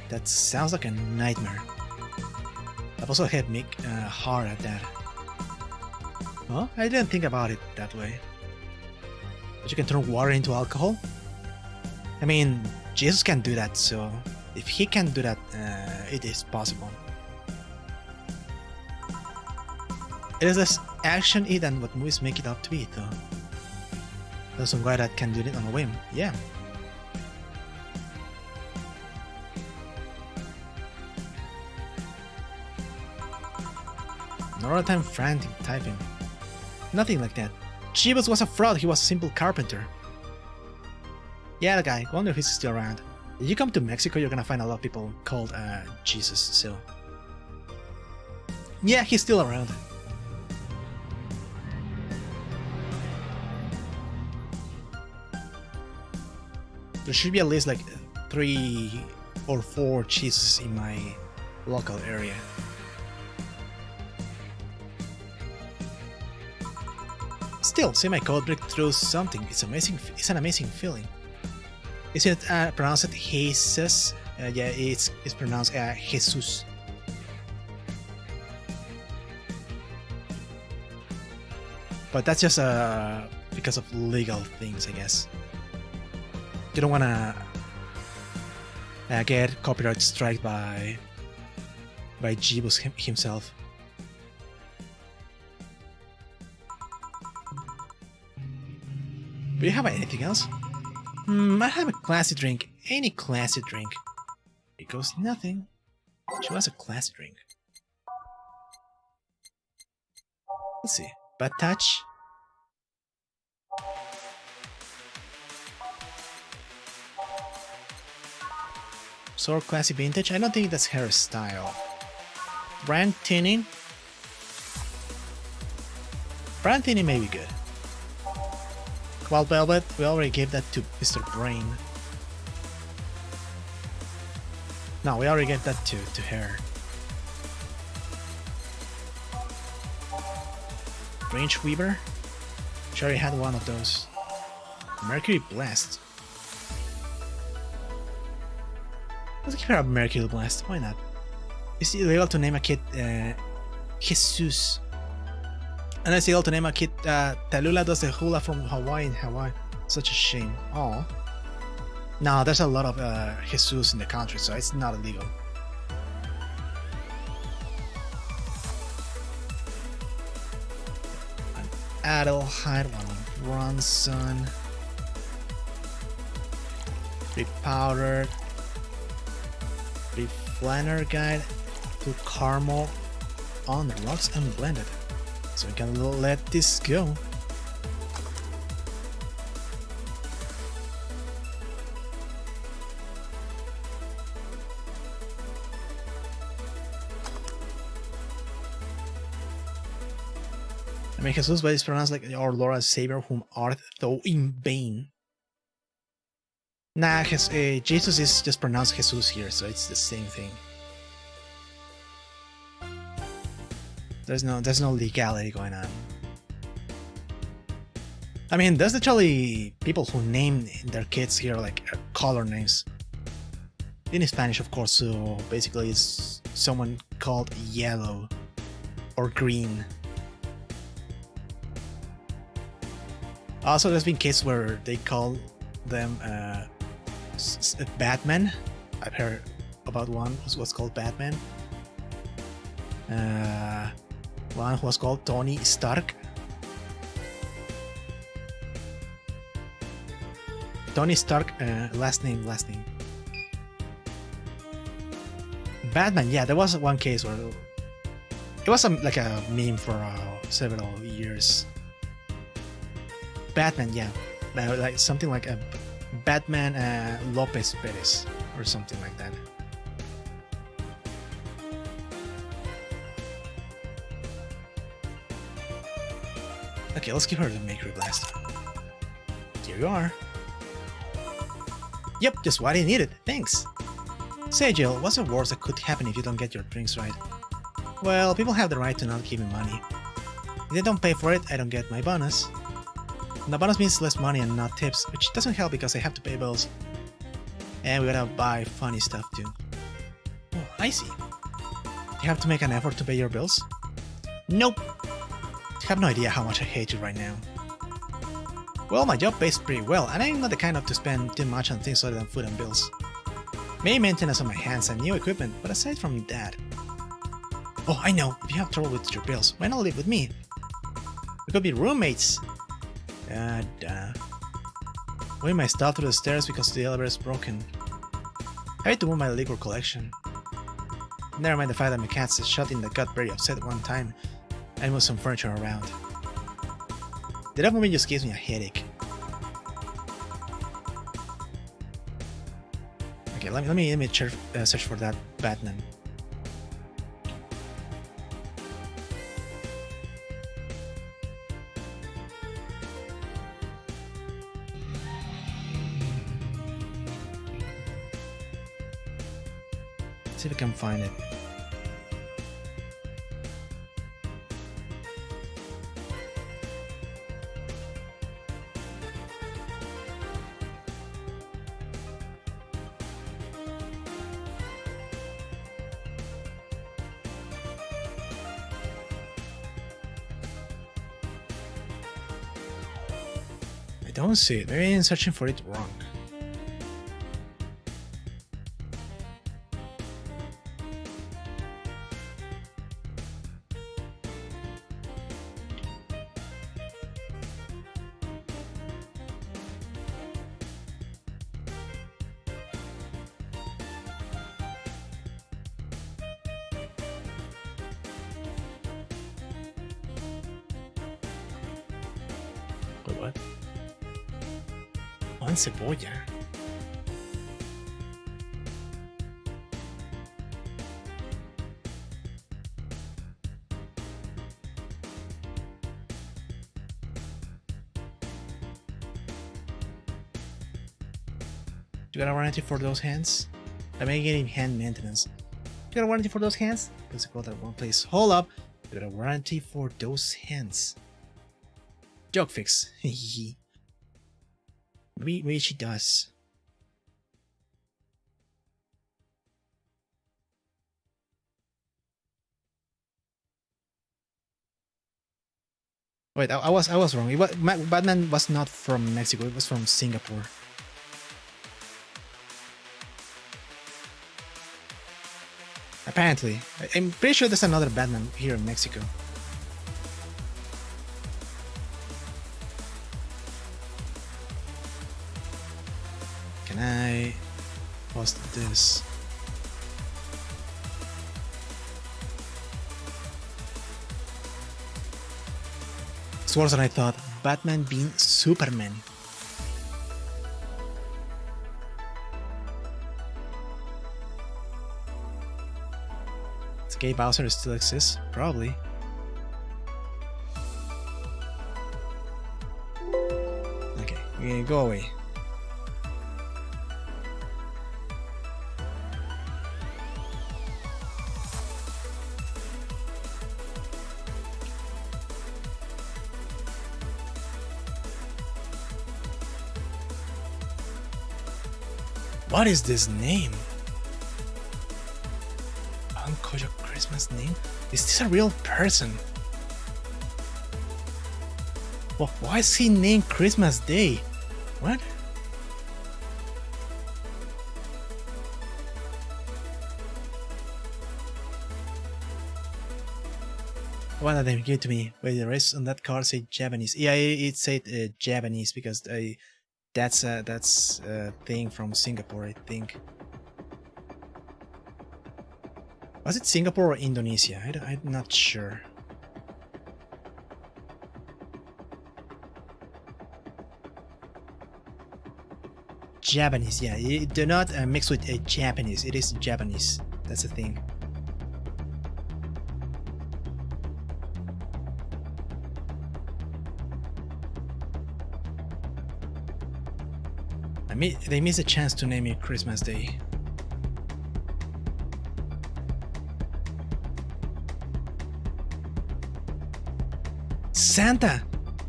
That sounds like a nightmare. I've also hit me hard at that. Huh? I didn't think about it that way. But you can turn water into alcohol? I mean, Jesus can do that, so if he can do that, it is possible. It is less action-y than what movies make it out to be, though. There's some guy that can do it on a whim, yeah. Another time frantic typing. Nothing like that. Dubious was a fraud, he was a simple carpenter. Yeah, the guy, wonder if he's still around. If you come to Mexico, you're gonna find a lot of people called Jesus, so... Yeah, he's still around. There should be at least like 3 or 4 cheeses in my local area. Still, see my code break through something. It's amazing. It's an amazing feeling. Is it pronounced Jesus? Yeah, it's pronounced Jesus. But that's just because of legal things, I guess. You don't wanna get copyright strike by Dubious himself. Do you have anything else? I have a classy drink. Any classy drink. It goes nothing. She wants a classy drink. Let's see. Bad touch. Sword classy vintage. I don't think that's her style. Brand tinning. Brand tinning may be good. Wild Velvet, we already gave that to Mr. Brain. No, we already gave that to her. Range Weaver? She already had one of those. Mercury Blast. Let's give her a Mercury Blast, why not? Is it illegal to name a kid Jesus? And it's illegal to name a kid Tallulah does the hula from Hawaii in Hawaii. Such a shame. Oh. No, there's a lot of Jesus in the country, so it's not illegal. An Adelheid, one Bronson. 3 powdered. 3 Flanner Guide. 2 caramel. On the rocks and blended. So we can let this go. I mean, Jesus, but it's pronounced like our Lord Savior, whom art thou in vain. Nah, Jesus is just pronounced Jesus here, so it's the same thing. There's no legality going on. I mean, there's literally people who name their kids here like color names. In Spanish, of course, so basically it's someone called yellow or green. Also, there's been cases where they call them Batman. I've heard about one who was called Batman. One who was called Tony Stark. Tony Stark, last name. Batman, yeah, there was one case where it was like a meme for several years. Batman, yeah, like something like a Batman Lopez Perez or something like that. Okay, let's give her the Mercury Blast. Here you are. Yep, just what I needed, thanks. Say Jill, what's the worst that could happen if you don't get your drinks right? Well, people have the right to not give me money. If they don't pay for it, I don't get my bonus. And the bonus means less money and not tips, which doesn't help because I have to pay bills. And we gotta buy funny stuff too. Oh, I see. You have to make an effort to pay your bills? Nope. You have no idea how much I hate you right now. Well, my job pays pretty well, and I'm not the kind of to spend too much on things other than food and bills. Maybe maintenance on my hands and new equipment, but aside from that... Oh, I know. If you have trouble with your bills, why not live with me? We could be roommates. Moving my stuff through the stairs because the elevator is broken. I had to move my liquor collection. Never mind the fact that my cat's shut in that got very upset one time. I moved some furniture around. That movement just gives me a headache. Okay, let me search for that Batman. See if I can find it. I don't see it. Maybe I'm searching for it wrong. Wait, what? Juan Cebolla. You got a warranty for those hands? I'm getting hand maintenance. You got a warranty for those hands? Let's go to that one place. Hold up. You got a warranty for those hands. Joke fix. Maybe she does. Wait, I was wrong. Batman was not from Mexico. It was from Singapore. Apparently, I'm pretty sure there's another Batman here in Mexico. Can I post this? It's worse than I thought. Batman being Superman. Does Gay Bowser still exist? Probably. Okay, go away. What is this name? Kojo Christmas name? Is this a real person? Well, why is he named Christmas Day? What? One of them gave to me. Wait, the rest on that card say Japanese. Yeah, it said Japanese because that's a thing from Singapore, I think. Was it Singapore or Indonesia? I'm not sure. Japanese, yeah. You do not mix with Japanese. It is Japanese. That's the thing. They missed a chance to name it Christmas Day. Santa!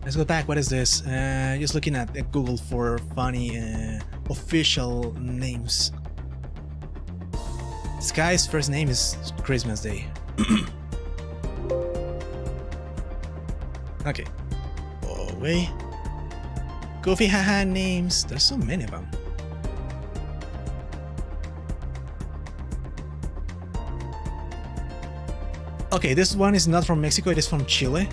Let's go back. What is this? Just looking at Google for funny official names. This guy's first name is Christmas Day. Okay. Go away. Goofy haha names. There's so many of them. Okay, this one is not from Mexico, it is from Chile.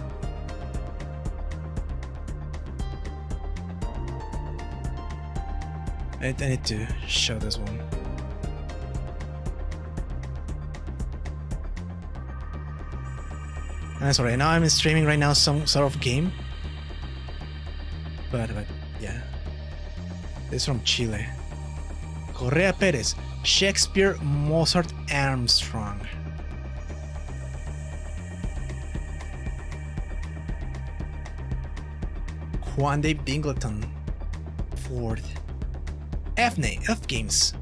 I need to show this one. I'm sorry, now I'm streaming right now some sort of game. But yeah. This is from Chile. Correa Perez, Shakespeare, Mozart, Armstrong. Juan de Bingleton, fourth. F Games.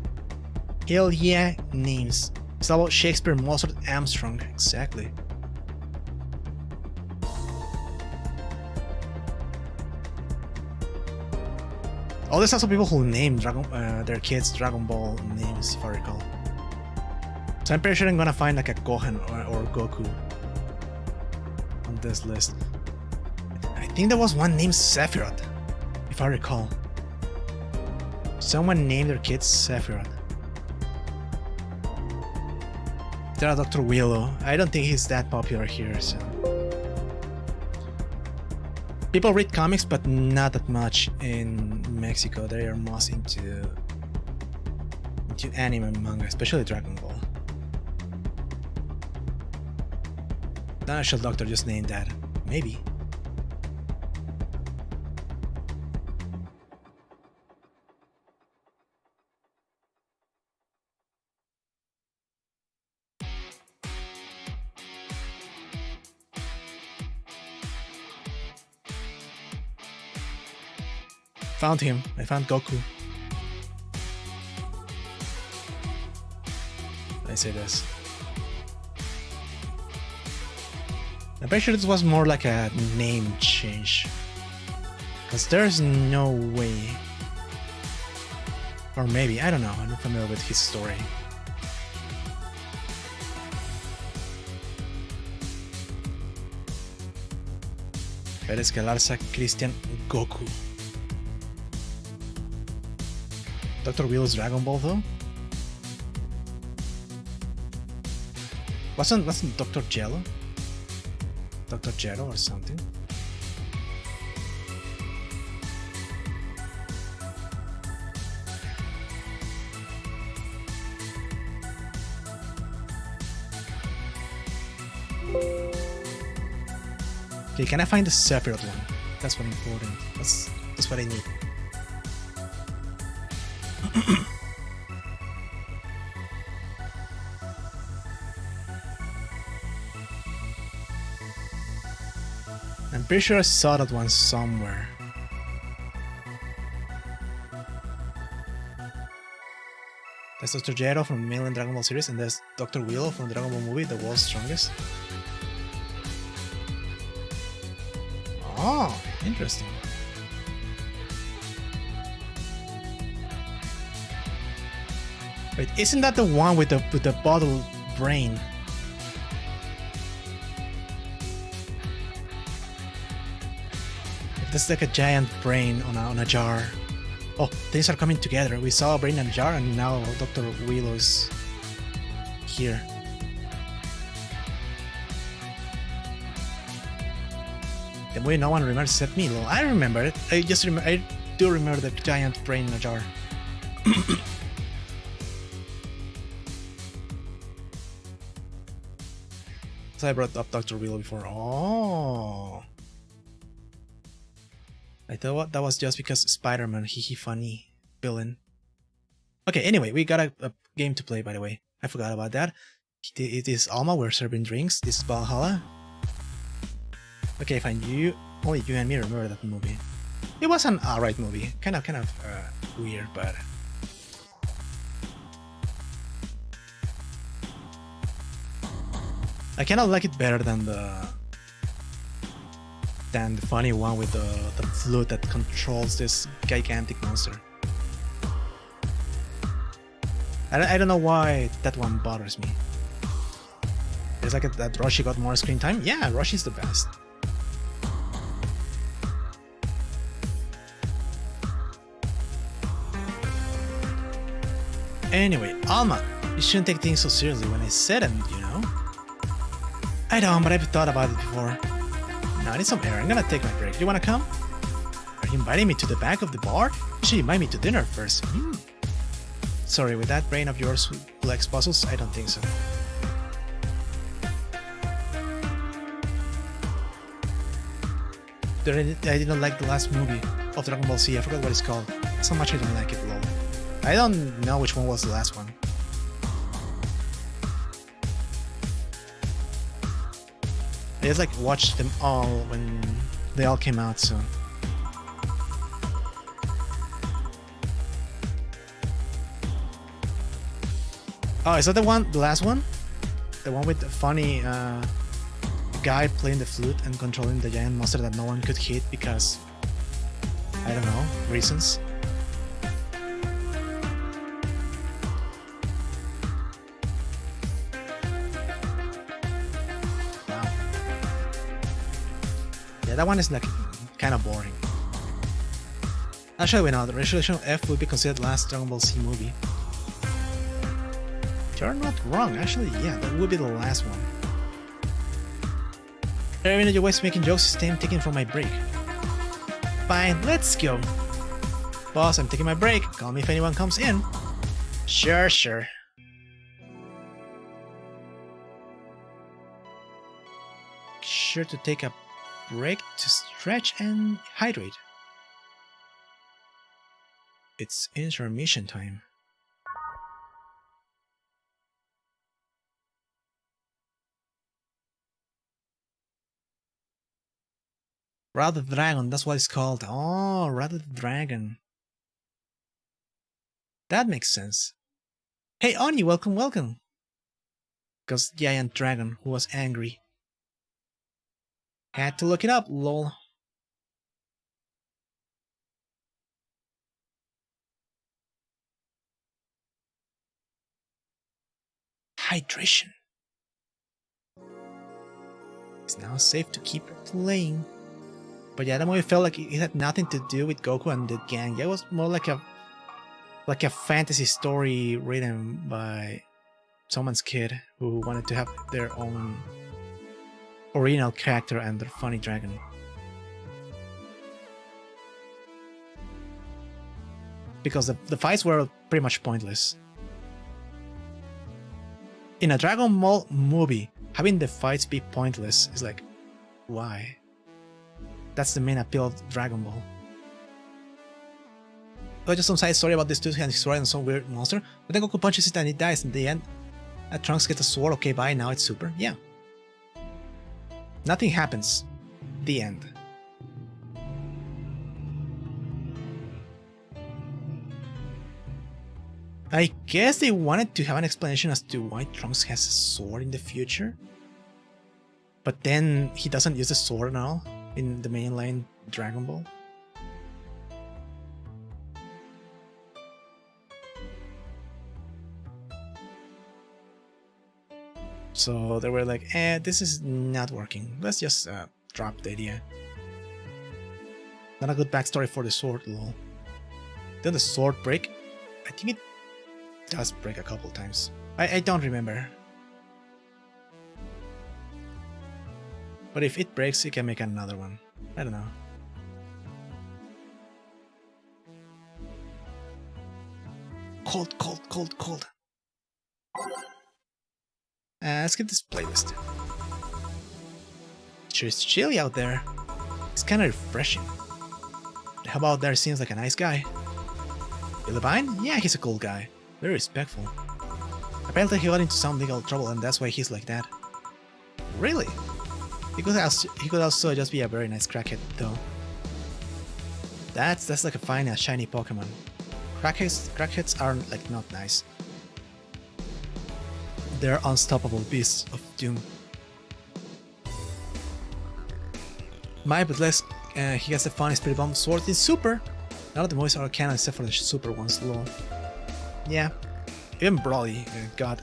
Hell yeah, names. It's about Shakespeare, Mozart, Armstrong. Exactly. Oh, there's also people who name their kids Dragon Ball names, if I recall. So I'm pretty sure I'm gonna find like a Gohan or Goku on this list. I think there was one named Sephiroth, if I recall. Someone named their kids Sephiroth. There are Dr. Willow. I don't think he's that popular here, so... People read comics, but not that much in Mexico. They are most into anime and manga, especially Dragon Ball. The National Doctor just named that. Maybe. Found him. I found Goku. I say this. I'm pretty sure this was more like a name change. Because there's no way. Or maybe, I don't know. I'm not familiar with his story. Pérez Galarza, Christian, Goku. Dr. Willow's Dragon Ball though? Wasn't Dr. Jello? Dr. Jello or something? Okay, can I find the Sephiroth one? That's what important. That's what I need. I'm pretty sure I saw that one somewhere. There's Dr. Jero from the mainland Dragon Ball series, and there's Dr. Willow from the Dragon Ball movie, The World's Strongest. Oh, interesting. Wait, isn't that the one with the bottle brain? That's like a giant brain on a jar. Oh, things are coming together. We saw a brain in a jar, and now Dr. Willow is here. The movie no one remembers except me. Well, I remember it. I do remember the giant brain in a jar. So I brought up Dr. Willow before. Oh. I thought that was just because Spider-Man, he funny villain. Okay, anyway, we got a game to play, by the way. I forgot about that. It is Alma, we're serving drinks. This is Valhalla. Okay, fine, only you and me remember that movie. It was an alright movie. Kind of weird, but... I kind of like it better than the funny one with the flute that controls this gigantic monster. I don't know why that one bothers me. It's like that Roshi got more screen time. Yeah, Roshi's the best. Anyway, Alma, you shouldn't take things so seriously when I said it, you know? I don't, but I've thought about it before. No, I need some air. I'm gonna take my break. You wanna come? Are you inviting me to the back of the bar? You should invite me to dinner first. Sorry, with that brain of yours who likes puzzles, I don't think so. I didn't like the last movie of Dragon Ball Z. I forgot what it's called. So much I don't like it, lol. I don't know which one was the last one. I just like watched them all when they all came out, so. Oh, is that the one, the last one? The one with the funny guy playing the flute and controlling the giant monster that no one could hit because, I don't know, reasons? Wow. Yeah, that one is like kind of boring. Actually, no, the Resolution F would be considered last Dragon Ball Z movie. You're not wrong, actually, yeah, that would be the last one. Every minute you waste making jokes is time taken from my break. Fine, let's go. Boss, I'm taking my break. Call me if anyone comes in. Sure, sure. Sure to take a break to stretch and hydrate. It's intermission time. Rather Dragon, that's what it's called. Oh, Rather Dragon. That makes sense. Hey Oni, welcome, welcome. Because Giant Dragon, who was angry. Had to look it up, lol. Hydration. It's now safe to keep playing. But yeah, that movie felt like it had nothing to do with Goku and the gang. It was more like a fantasy story written by someone's kid who wanted to have their own original character and their funny dragon. Because the fights were pretty much pointless. In a Dragon Ball movie, having the fights be pointless is like, why? That's the main appeal of Dragon Ball. Oh, just some side story about this dude who destroyed some weird monster, but then Goku punches it and it dies in the end. Trunks gets a sword, okay bye, now it's super, yeah. Nothing happens. The end. I guess they wanted to have an explanation as to why Trunks has a sword in the future. But then he doesn't use the sword at all in the mainline Dragon Ball. So they were like, this is not working. Let's just drop the idea. Not a good backstory for the sword, lol. Did the sword break? I think it does break a couple times. I don't remember. But if it breaks, you can make another one. I don't know. Cold, cold, cold, cold. Let's get this playlist. Sure, it's chilly out there. It's kind of refreshing. How about there seems like a nice guy? Philippine? Yeah, he's a cool guy. Very respectful. Apparently he got into some legal trouble and that's why he's like that. Really? He could also just be a very nice crackhead, though. That's like a fine shiny Pokemon. Crackheads are like not nice. They're unstoppable beasts of doom. But less, he gets the funny spirit bomb sword in Super. None of the movies are canon except for the Super ones, lol. Yeah, even Broly got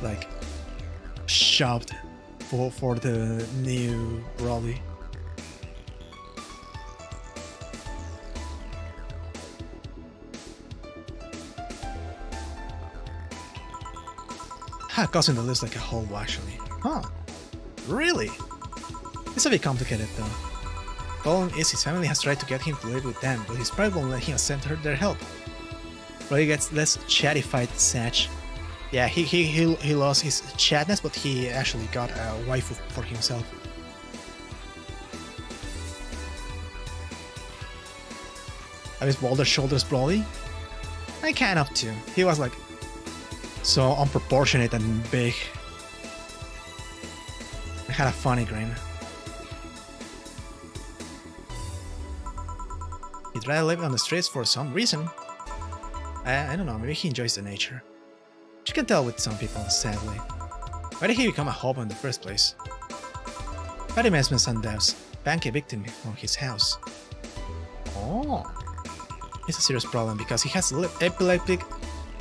like shoved for the new Broly. Ha, causing the list like a whole actually. Huh. Really? It's a bit complicated though. Problem is his family has tried to get him to live with them, but his pride won't let him accept their help. But he gets less chattified Satch. Yeah, he lost his chatness, but he actually got a waifu for himself. Have his boulder shoulders Broly? I kind of too. He was like so unproportionate and big. I had a funny grin. He'd rather live on the streets for some reason. I don't know, maybe he enjoys the nature. You can tell with some people, sadly. Why did he become a hobo in the first place? Bad investments and devs. Bank evicted me from his house. Oh. It's a serious problem because he has epileptic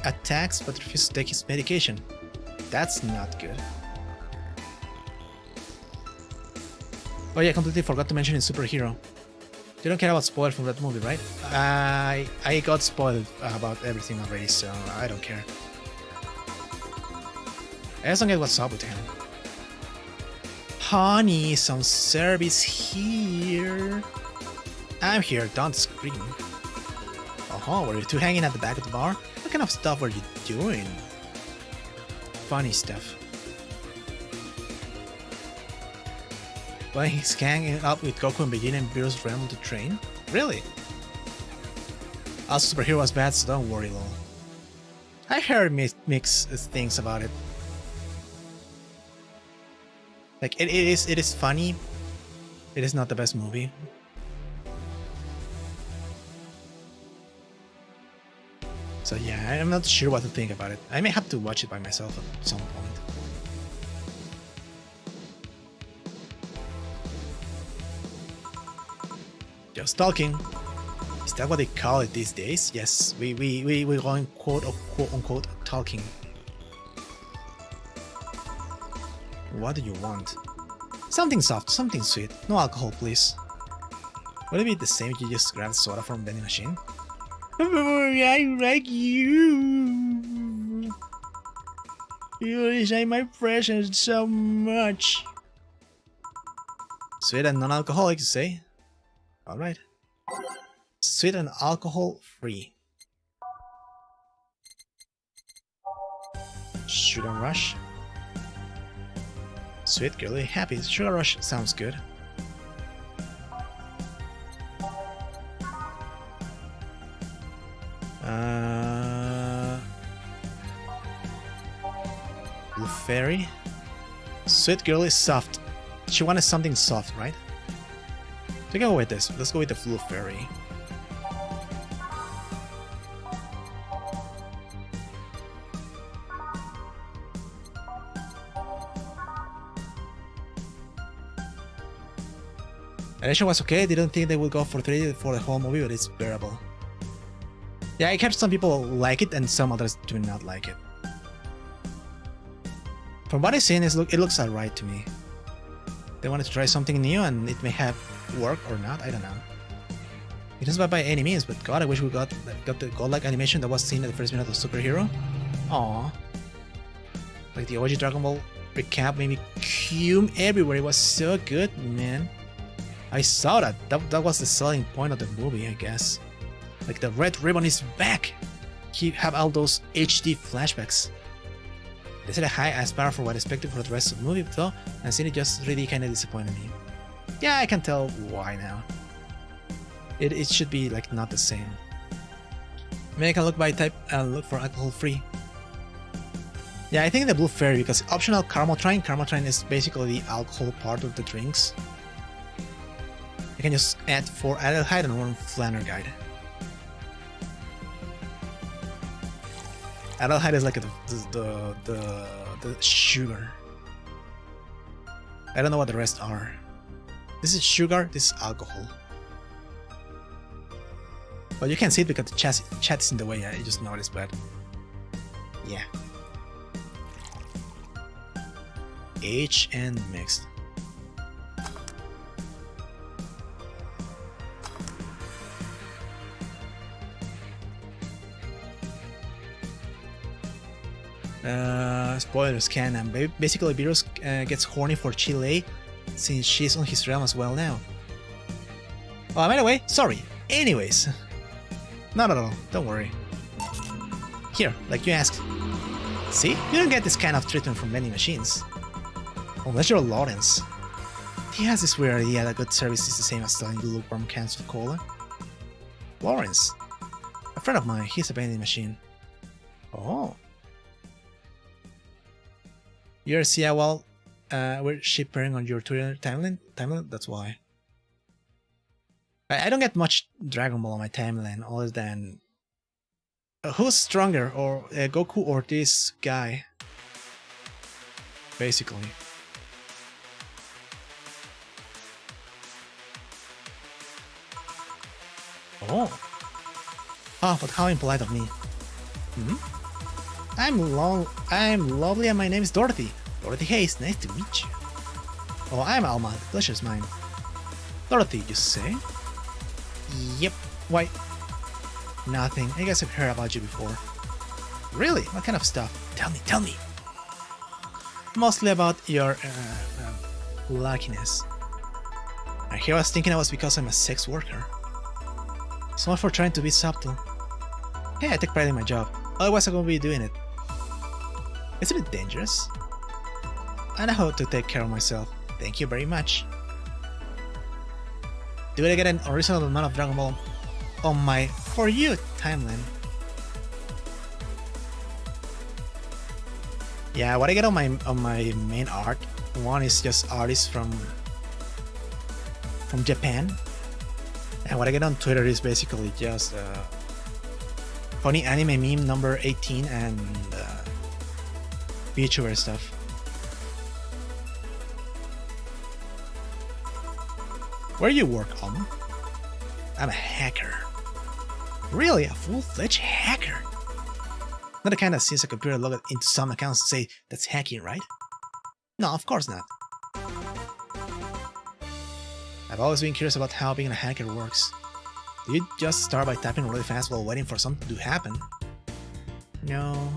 attacks but refuses to take his medication. That's not good. Oh yeah, I completely forgot to mention his superhero. You don't care about spoilers from that movie, right? I got spoiled about everything already, so I don't care. I just don't get what's up with him. Honey, some service here. I'm here, don't scream. Oh, were you two hanging at the back of the bar? What kind of stuff were you doing? Funny stuff. Well, he's hanging up with Goku and Vegeta in Beerus' realm to train? Really? Also, superhero was bad, so don't worry, lol. I heard mixed things about it. Like, it is funny. It is not the best movie. So yeah, I'm not sure what to think about it. I may have to watch it by myself at some point. Just talking. Is that what they call it these days? Yes, we're going quote unquote talking. What do you want? Something soft, something sweet. No alcohol, please. Would it be the same if you just grabbed soda from the vending machine? Oh, I like you. You shine my presence so much. Sweet and non-alcoholic, you say? Alright. Sweet and alcohol free. Sugar Rush. Sweet, girly, happy. Sugar Rush sounds good. Blue Fairy. Sweet, girly, soft. She wanted something soft, right? So go with this. Let's go with the Blue Fairy. The animation was okay. Didn't think they would go for 3D for the whole movie, but it's bearable. Yeah, I catch some people like it and some others do not like it. From what I've seen, it looks alright to me. They wanted to try something new and it may have worked or not, I don't know. It isn't bad by any means, but god, I wish we got the godlike animation that was seen at the first minute of Superhero. Aww. Like the OG Dragon Ball recap made me cum everywhere, it was so good, man. I saw that. That was the selling point of the movie, I guess. Like the red ribbon is back! He have all those HD flashbacks. They set a high as bar for what I expected for the rest of the movie though, and seeing it just really kinda disappointed me. Yeah, I can tell why now. It should be like not the same. Maybe I can look by type and look for alcohol free. Yeah, I think the Blue Fairy because optional Caramel Trine. Caramel Trine is basically the alcohol part of the drinks. I can just add 4 Adelhyde and 1 Flanner Guide. Adelhyde is like the sugar. I don't know what the rest are. This is sugar, this is alcohol. But you can't see it because the chat is in the way, I just noticed, but yeah. H and mixed. Spoilers canon. Basically, Virus gets horny for Chile since she's on his realm as well now. Oh, by the way, sorry. Anyways. Not at all, don't worry. Here, like you asked. See? You don't get this kind of treatment from many machines. Unless you're Lawrence. He has this weird idea that good service is the same as selling lukewarm cans of cola. Lawrence. A friend of mine, he's a vending machine. Oh. You're well, we're shipping on your Twitter timeline? That's why. I don't get much Dragon Ball on my timeline other than who's stronger, or Goku or this guy, basically. Oh, but how impolite of me. I'm lovely and my name is Dorothy. Dorothy Hayes, nice to meet you. Oh, I'm Alma, the pleasure's mine. Dorothy, you say? Yep, why? Nothing, I guess I've heard about you before. Really? What kind of stuff? Tell me. Mostly about your, luckiness. I hear I was thinking it was because I'm a sex worker. So much for trying to be subtle. Hey, I take pride in my job, otherwise I won't be doing it. Isn't it dangerous? I know how to take care of myself, thank you very much. Do I get an unreasonable amount of Dragon Ball on my For You timeline? Yeah, what I get on my main arc, one is just artists from Japan, and what I get on Twitter is basically just funny anime meme number 18 and VTuber stuff. Where you work, I'm a hacker. Really, a full-fledged hacker? Not the kind that sees a computer log into some accounts and say, that's hacking, right? No, of course not. I've always been curious about how being a hacker works. Do you just start by typing really fast while waiting for something to happen? No.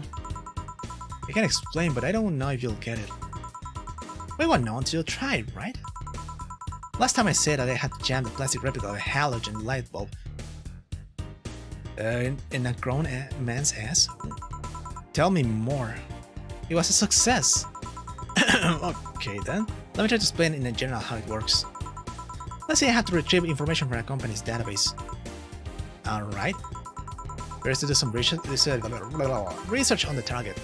I can explain, but I don't know if you'll get it. We won't know until you try it, right? Last time I said that I had to jam the plastic replica of a halogen light bulb in a grown man's ass? Tell me more. It was a success. Okay then, let me try to explain in general how it works. Let's say I have to retrieve information from a company's database. Alright. First to do some research on the target.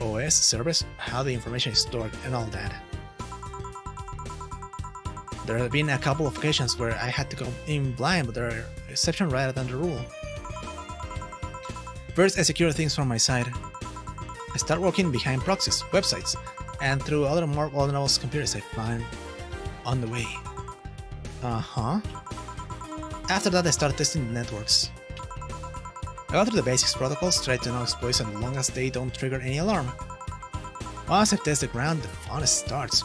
OS, servers, how the information is stored, and all that. There have been a couple of occasions where I had to go in blind, but there are exceptions rather than the rule. First, I secure things from my side. I start working behind proxies, websites, and through other more vulnerable computers I find on the way. After that, I start testing the networks. I go through the basics protocols, try to know exploits as long as they don't trigger any alarm. Once I test the ground, the fun starts.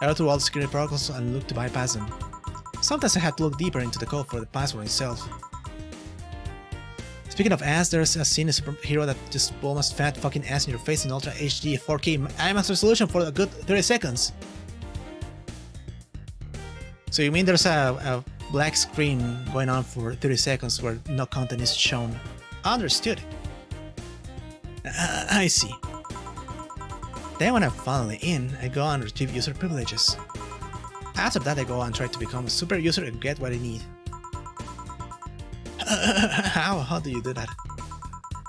I go through all the security protocols and look to bypass them. Sometimes I have to look deeper into the code for the password itself. Speaking of ass, there's a scene in Superhero that just almost fat fucking ass in your face in Ultra HD 4K IMAX resolution for a good 30 seconds. So you mean there's a black screen going on for 30 seconds where no content is shown? Understood. I see. Then when I'm finally in, I go and retrieve user privileges. After that I go and try to become a super user and get what I need. How do you do that?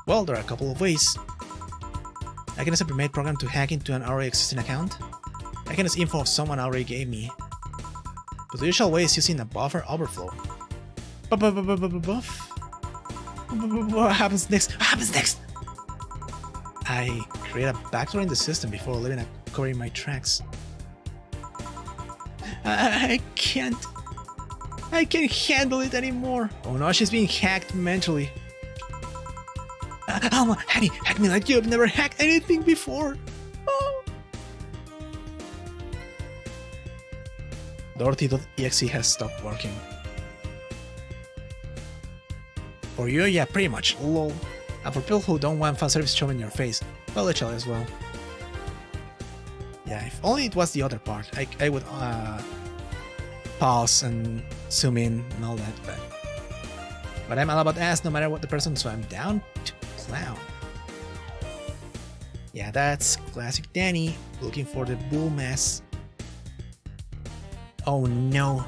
Well, there are a couple of ways. I can use a pre-made program to hack into an already existing account. I can use info someone already gave me. But the usual way is using a buffer overflow. What happens next? What happens next? I create a backdoor in the system before leaving a covering my tracks. I can't handle it anymore. Oh no, she's being hacked mentally. Alma, hack me like you've never hacked anything before. Oh. Dorothy.exe has stopped working. For you, yeah, pretty much. Lol. And for people who don't want fan service shown in your face, well, literally as well. Yeah, if only it was the other part, I would pause and zoom in and all that, but I'm all about ass no matter what the person, so I'm down to clown. Yeah, that's classic Danny, looking for the bull mess. Oh no.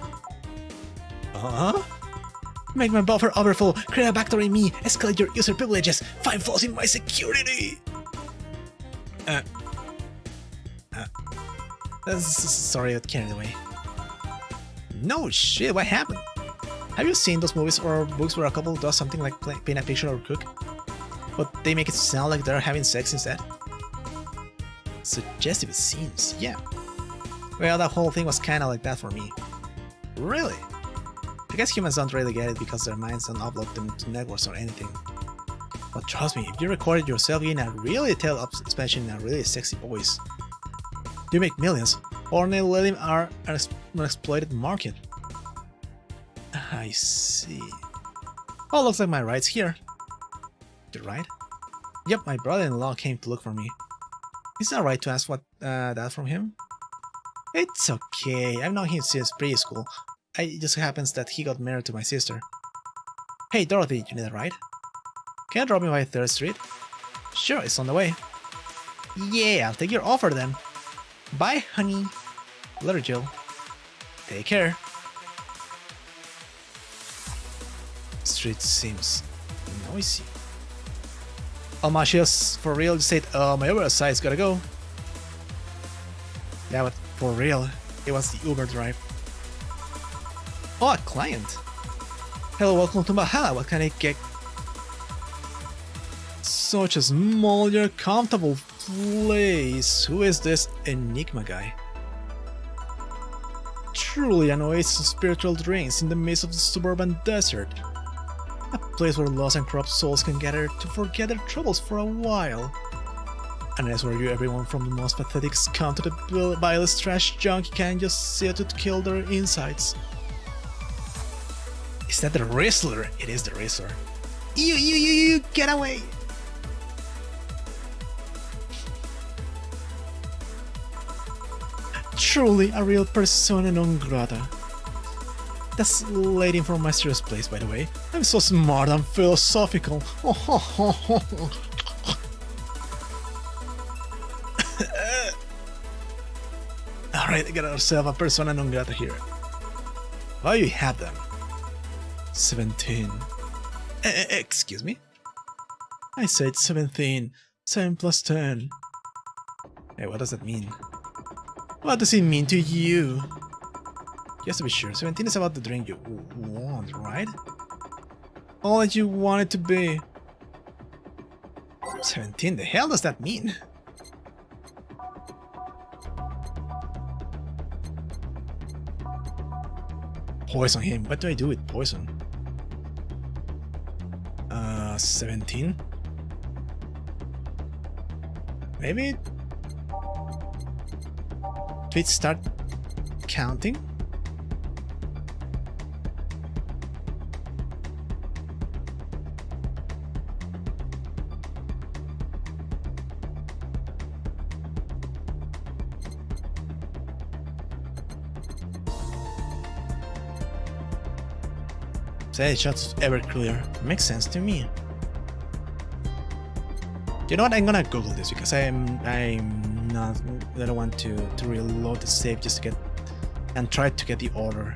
Make my buffer overfull, create a backdoor in me, escalate your user privileges, find flaws in my security! Sorry, I got carried away. No shit, what happened? Have you seen those movies or books where a couple does something like paint a picture or cook, but they make it sound like they're having sex instead? Suggestive it seems, yeah. Well, that whole thing was kinda like that for me. Really? I guess humans don't really get it because their minds don't upload them to networks or anything. But trust me, if you recorded yourself in a really detailed expansion in a really sexy voice, you make millions, or letting are an exploited market. I see. Oh, looks like my ride's here. The ride? Yep, my brother-in-law came to look for me. Is that right to ask what that from him? It's okay, I've known him since preschool. It just happens that he got married to my sister. Hey Dorothy, you need a ride? Can you drop me by 3rd Street? Sure, it's on the way. Yeah, I'll take your offer then. Bye, honey. Later, Jill. Take care. Street seems noisy. Almacius, for real, you said, my Uber side's gotta go. Yeah, but for real, it was the Uber drive. Oh, a client. Hello, welcome to Valhalla. What can I get? Such a small yet comfortable place. Who is this Enigma guy? Truly an oasis of spiritual dreams in the midst of the suburban desert. A place where lost and corrupt souls can gather to forget their troubles for a while. And that's where everyone from the most pathetic scum to the vilest trash junkie can just sit to kill their insides. Is that the Rizzler? It is the Rizzler. You, get away! Truly a real persona non grata. That's lady from my serious place, by the way. I'm so smart and philosophical. Alright, I got ourselves a persona non grata here. Oh, you have them. 17. Excuse me? I said 17. 7 plus 10. Hey, what does that mean? What does it mean to you? Just to be sure, 17 is about the drink you want, right? All that you want it to be. 17? The hell does that mean? Poison him. What do I do with poison? 17? Maybe? Please start counting? Say shots ever clear. Makes sense to me. You know what? I'm gonna Google this because I don't want to reload the save just to get and try to get the order.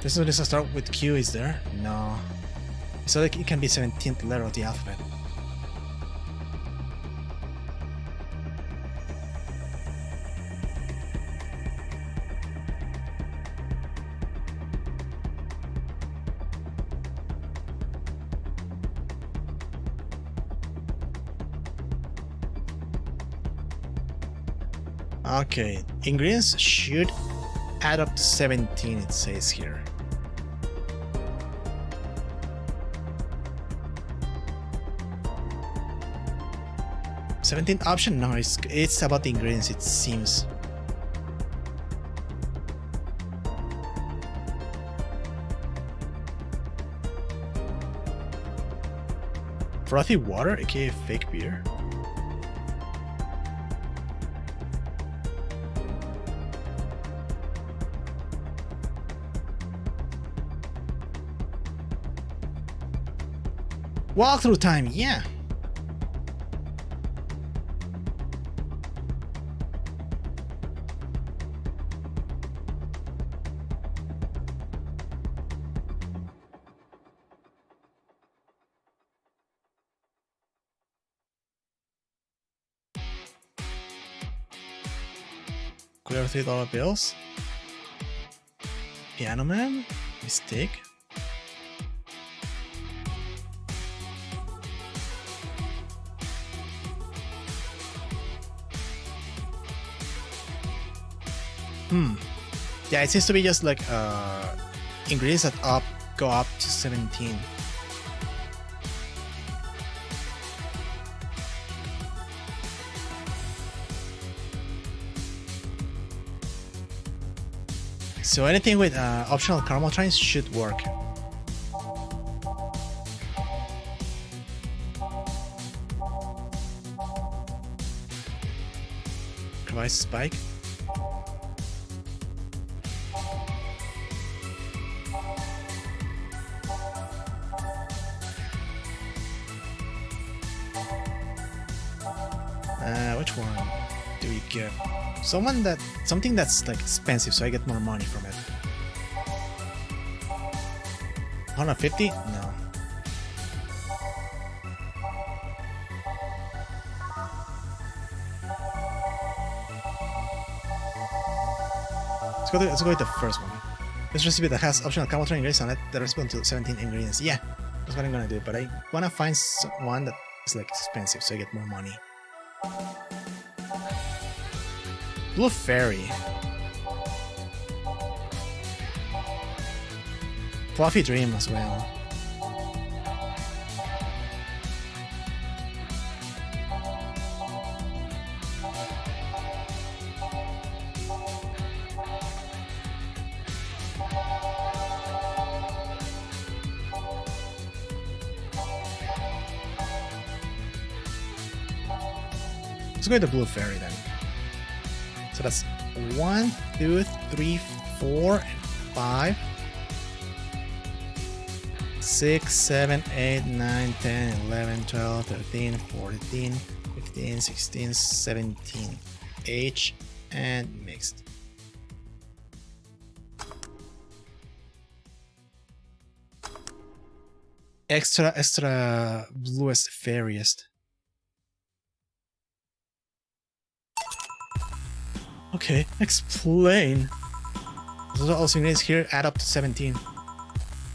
This one doesn't start with Q, is there? No. So like it can be 17th letter of the alphabet. Okay, ingredients should Add up to 17, it says here. Seventeenth option? No, it's about the ingredients, it seems. Frothy water, aka fake beer. Walkthrough time, yeah. Clear $3 bills. Piano Man? Mistake. Yeah, it seems to be just like ingredients that go up to 17. So anything with optional caramel trains should work. Device spike. Which one do we get? Something that's like expensive, so I get more money from it. 150? No. Let's go with the first one. This recipe that has optional caramel train ingredients on it that respond to 17 ingredients. Yeah, that's what I'm gonna do. But I wanna find one that is like expensive, so I get more money. Blue Fairy. Fluffy Dream as well. Let's go with the Blue Fairy then. So that's 1, 2, 3, 4, and 5, 6, 7, 8, 9, 10, 11, 12, 13, 14, 15, 16, 17. H and mixed. Extra bluest fairiest. Okay, explain. Those are also ingredients here add up to 17.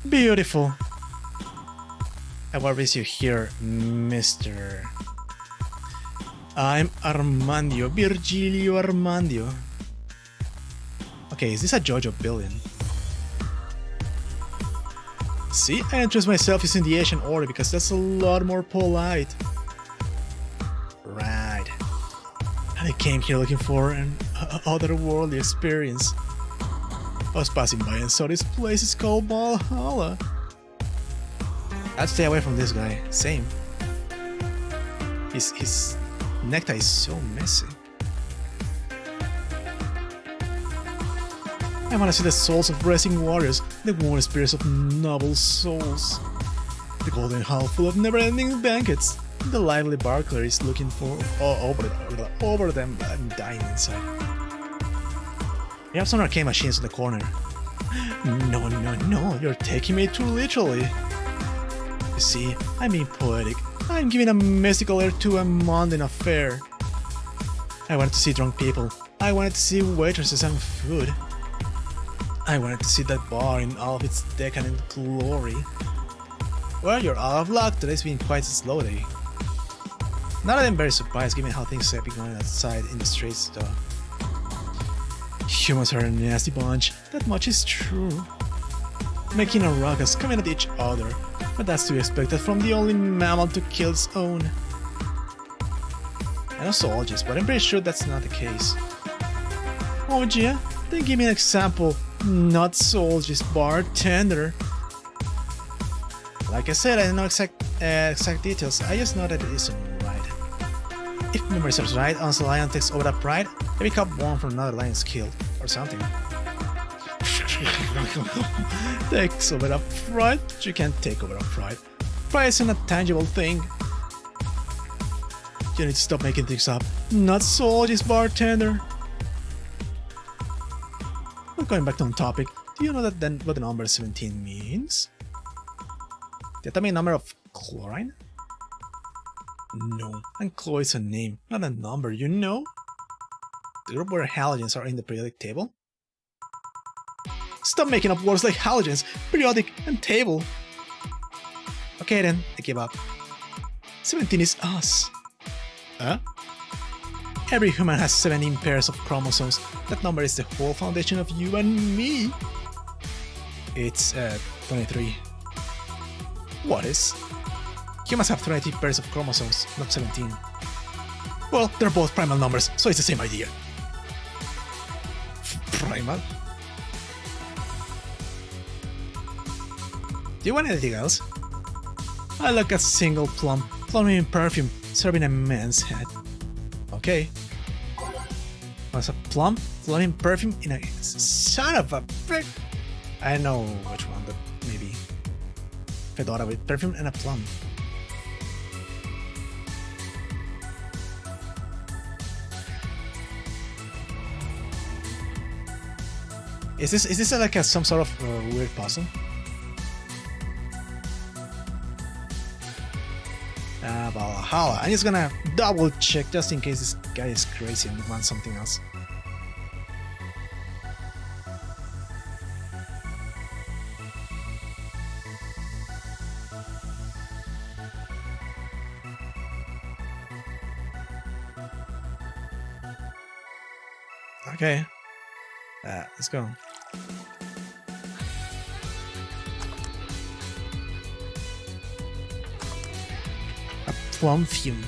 Beautiful. And what is you here, Mr. I'm Armandio, Virgilio Armandio. Okay, is this a JoJo billion? See, I address myself using the Asian order because that's a lot more polite. Right. And I came here looking for an otherworldly experience. I was passing by and saw this place is called Valhalla. I'd stay away from this guy. Same. His necktie is so messy. I wanna see the souls of resting warriors, the worn spirits of noble souls. The golden hall full of never-ending banquets. The lively barker is looking for over them and dying inside. You have some arcane machines in the corner. No, you're taking me too literally. You see, I'm being poetic. I'm giving a mystical air to a mundane affair. I wanted to see drunk people. I wanted to see waitresses and food. I wanted to see that bar in all of its decadent glory. Well, you're out of luck. Today's been quite a slow day. Not that I'm very surprised given how things have been going outside in the streets though. Humans are a nasty bunch, that much is true. Making a ruckus, coming at each other, but that's to be expected from the only mammal to kill its own. I know zoologists, but I'm pretty sure that's not the case. Oh yeah? Then give me an example. Not zoologist, bartender. Like I said, I don't know exact details, I just know that it isn't right. If memory serves right, once a lion takes over that pride, every cub born from another lion is killed, or something. Takes over that pride? You can't take over that pride. Pride isn't a tangible thing. You need to stop making things up. Not zoologist, bartender. But going back on topic, do you know that then what the number 17 means? The atomic number of chlorine? No, and Chloe is a name, not a number, you know? The group where halogens are in the periodic table? Stop making up words like halogens, periodic, and table. Okay then, I give up. 17 is us. Huh? Every human has 17 pairs of chromosomes. That number is the whole foundation of you and me. It's 23. What is? Humans have 20 pairs of chromosomes, not 17. Well, they're both primal numbers, so it's the same idea. Primal? Do you want anything else? I like a single plum, flaming perfume, serving a man's head. Okay. What's a plum, flaming perfume in a... Son of a frick! I know which one, but maybe... Fedora with perfume and a plum. Is this like some sort of weird puzzle? Valhalla. I'm just gonna double check just in case this guy is crazy and wants something else. Okay. Let's go. A plum fume.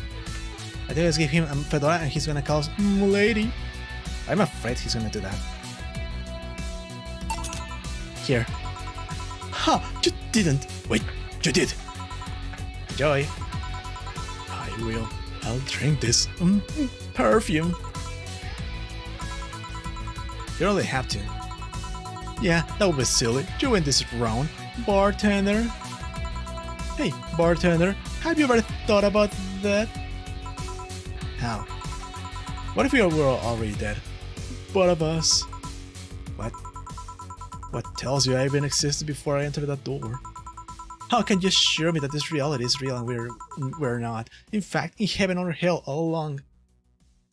I think let's give him a fedora and he's gonna call us Lady. I'm afraid he's gonna do that. Here. Ha! You didn't! Wait, you did! Enjoy. I will. I'll drink this perfume. You really have to. Yeah, that would be silly. You win this round, bartender. Hey, bartender, have you ever thought about that? How? What if we were already dead? Both of us. What? What tells you I even existed before I entered that door? How can you assure me that this reality is real and we're not? In fact, in heaven or hell all along.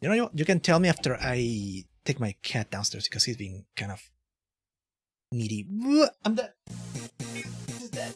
You know, you can tell me after I take my cat downstairs because he's being kind of needy. I'm dead. He's dead.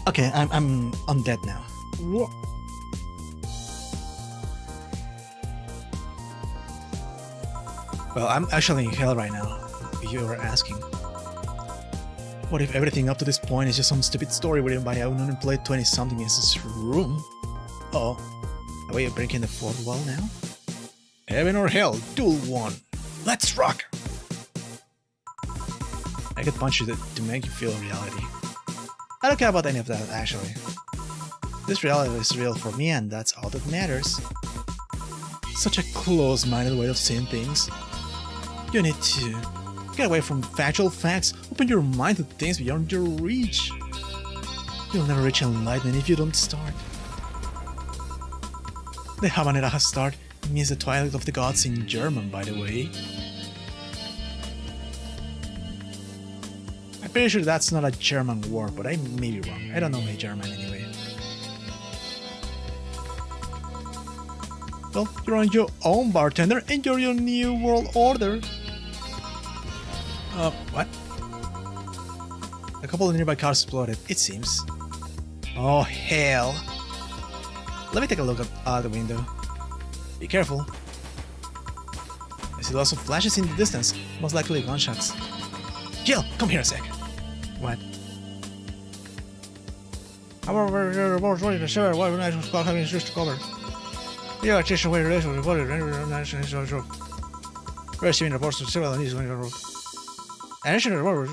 Okay, I'm undead now. Whoa. Well, I'm actually in hell right now, if you were asking. What if everything up to this point is just some stupid story written by an unemployed 20-something in his room? Oh, are we breaking the fourth wall now? Heaven or hell, duel 1. Let's rock! I could punch you to make you feel reality. I don't care about any of that, actually. This reality is real for me and that's all that matters. Such a close-minded way of seeing things. You need to get away from factual facts, open your mind to things beyond your reach. You'll never reach enlightenment if you don't start. The Habanera has started means the twilight of the gods in German, by the way. What? pretty sure that's not a German word, but I may be wrong. I don't know my German anyway. Well, you're on your own, bartender. Enjoy your new world order. What? A couple of nearby cars exploded, it seems. Oh, hell. Let me take a look out the window. Be careful. I see lots of flashes in the distance, most likely gunshots. Jill, come here a sec. What? Having switched to cover. Yeah, just away relation reported receiving reports of several news on the road. Additional reports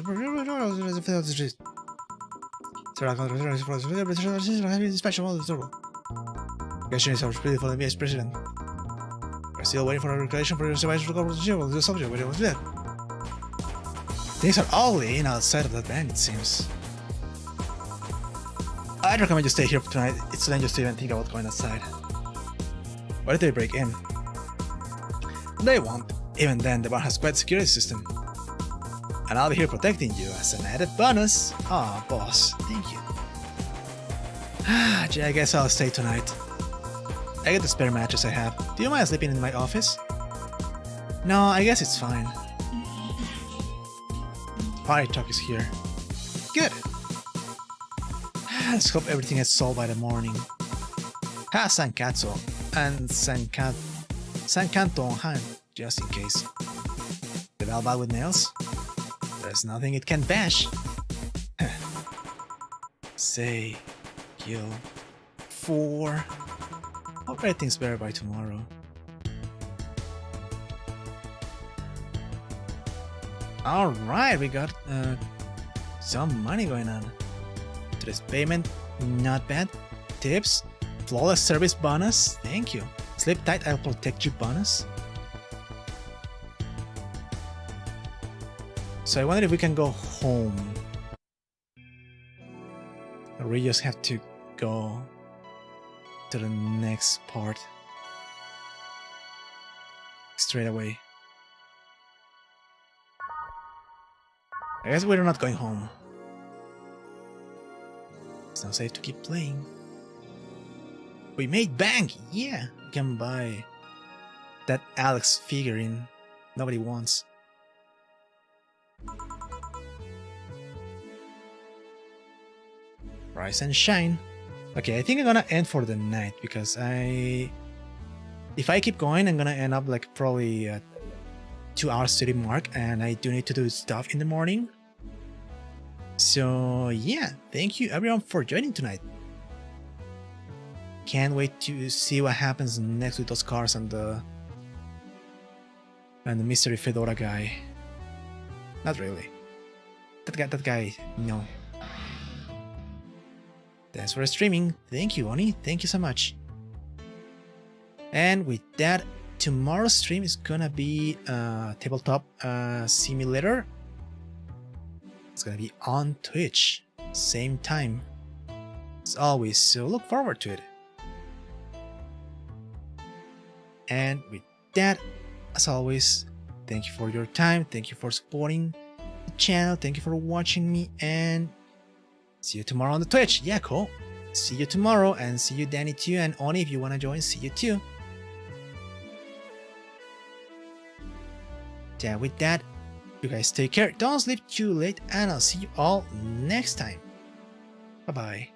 dispatch of all the turbo. Question is really for the vice president. We're still waiting for a regulation for your survivors to recover the subject when it was dead. Things are ugly in outside of that band, it seems. I'd recommend you stay here for tonight. It's dangerous to even think about going outside. What if they break in? They won't. Even then, the bar has quite a security system. And I'll be here protecting you as an added bonus. Ah, boss. Thank you. Gee, I guess I'll stay tonight. I get the spare mattress I have. Do you mind sleeping in my office? No, I guess it's fine. Party talk is here. Good. Let's hope everything is solved by the morning. Ha, Sankatsu and Sankanto on hand, just in case. The valve with nails? There's nothing it can bash. Say, kill, 4. Hope everything's better by tomorrow. Alright, we got some money going on. Today's payment, not bad. Tips, flawless service bonus, thank you. Sleep tight, I'll protect you bonus. So I wonder if we can go home. Or we just have to go to the next part straight away. I guess we're not going home. It's not safe to keep playing. We made bank! Yeah! We can buy that Alex figurine nobody wants. Rise and shine. Okay, I think I'm gonna end for the night because if I keep going, I'm gonna end up like probably at 2 hours to the mark, and I do need to do stuff in the morning. So yeah, thank you everyone for joining tonight. Can't wait to see what happens next with those cars and the mystery Fedora guy. Not really. That guy, no. Thanks for streaming. Thank you, Oni. Thank you so much. And with that, tomorrow's stream is gonna be tabletop simulator. It's gonna be on Twitch, same time as always, so look forward to it. And with that, as always, thank you for your time, thank you for supporting the channel, thank you for watching me, and see you tomorrow on the Twitch. Yeah, cool. See you tomorrow, and see you Danny too, and Oni if you wanna join, see you too. Yeah, with that, you guys take care, don't sleep too late, and I'll see you all next time. Bye bye.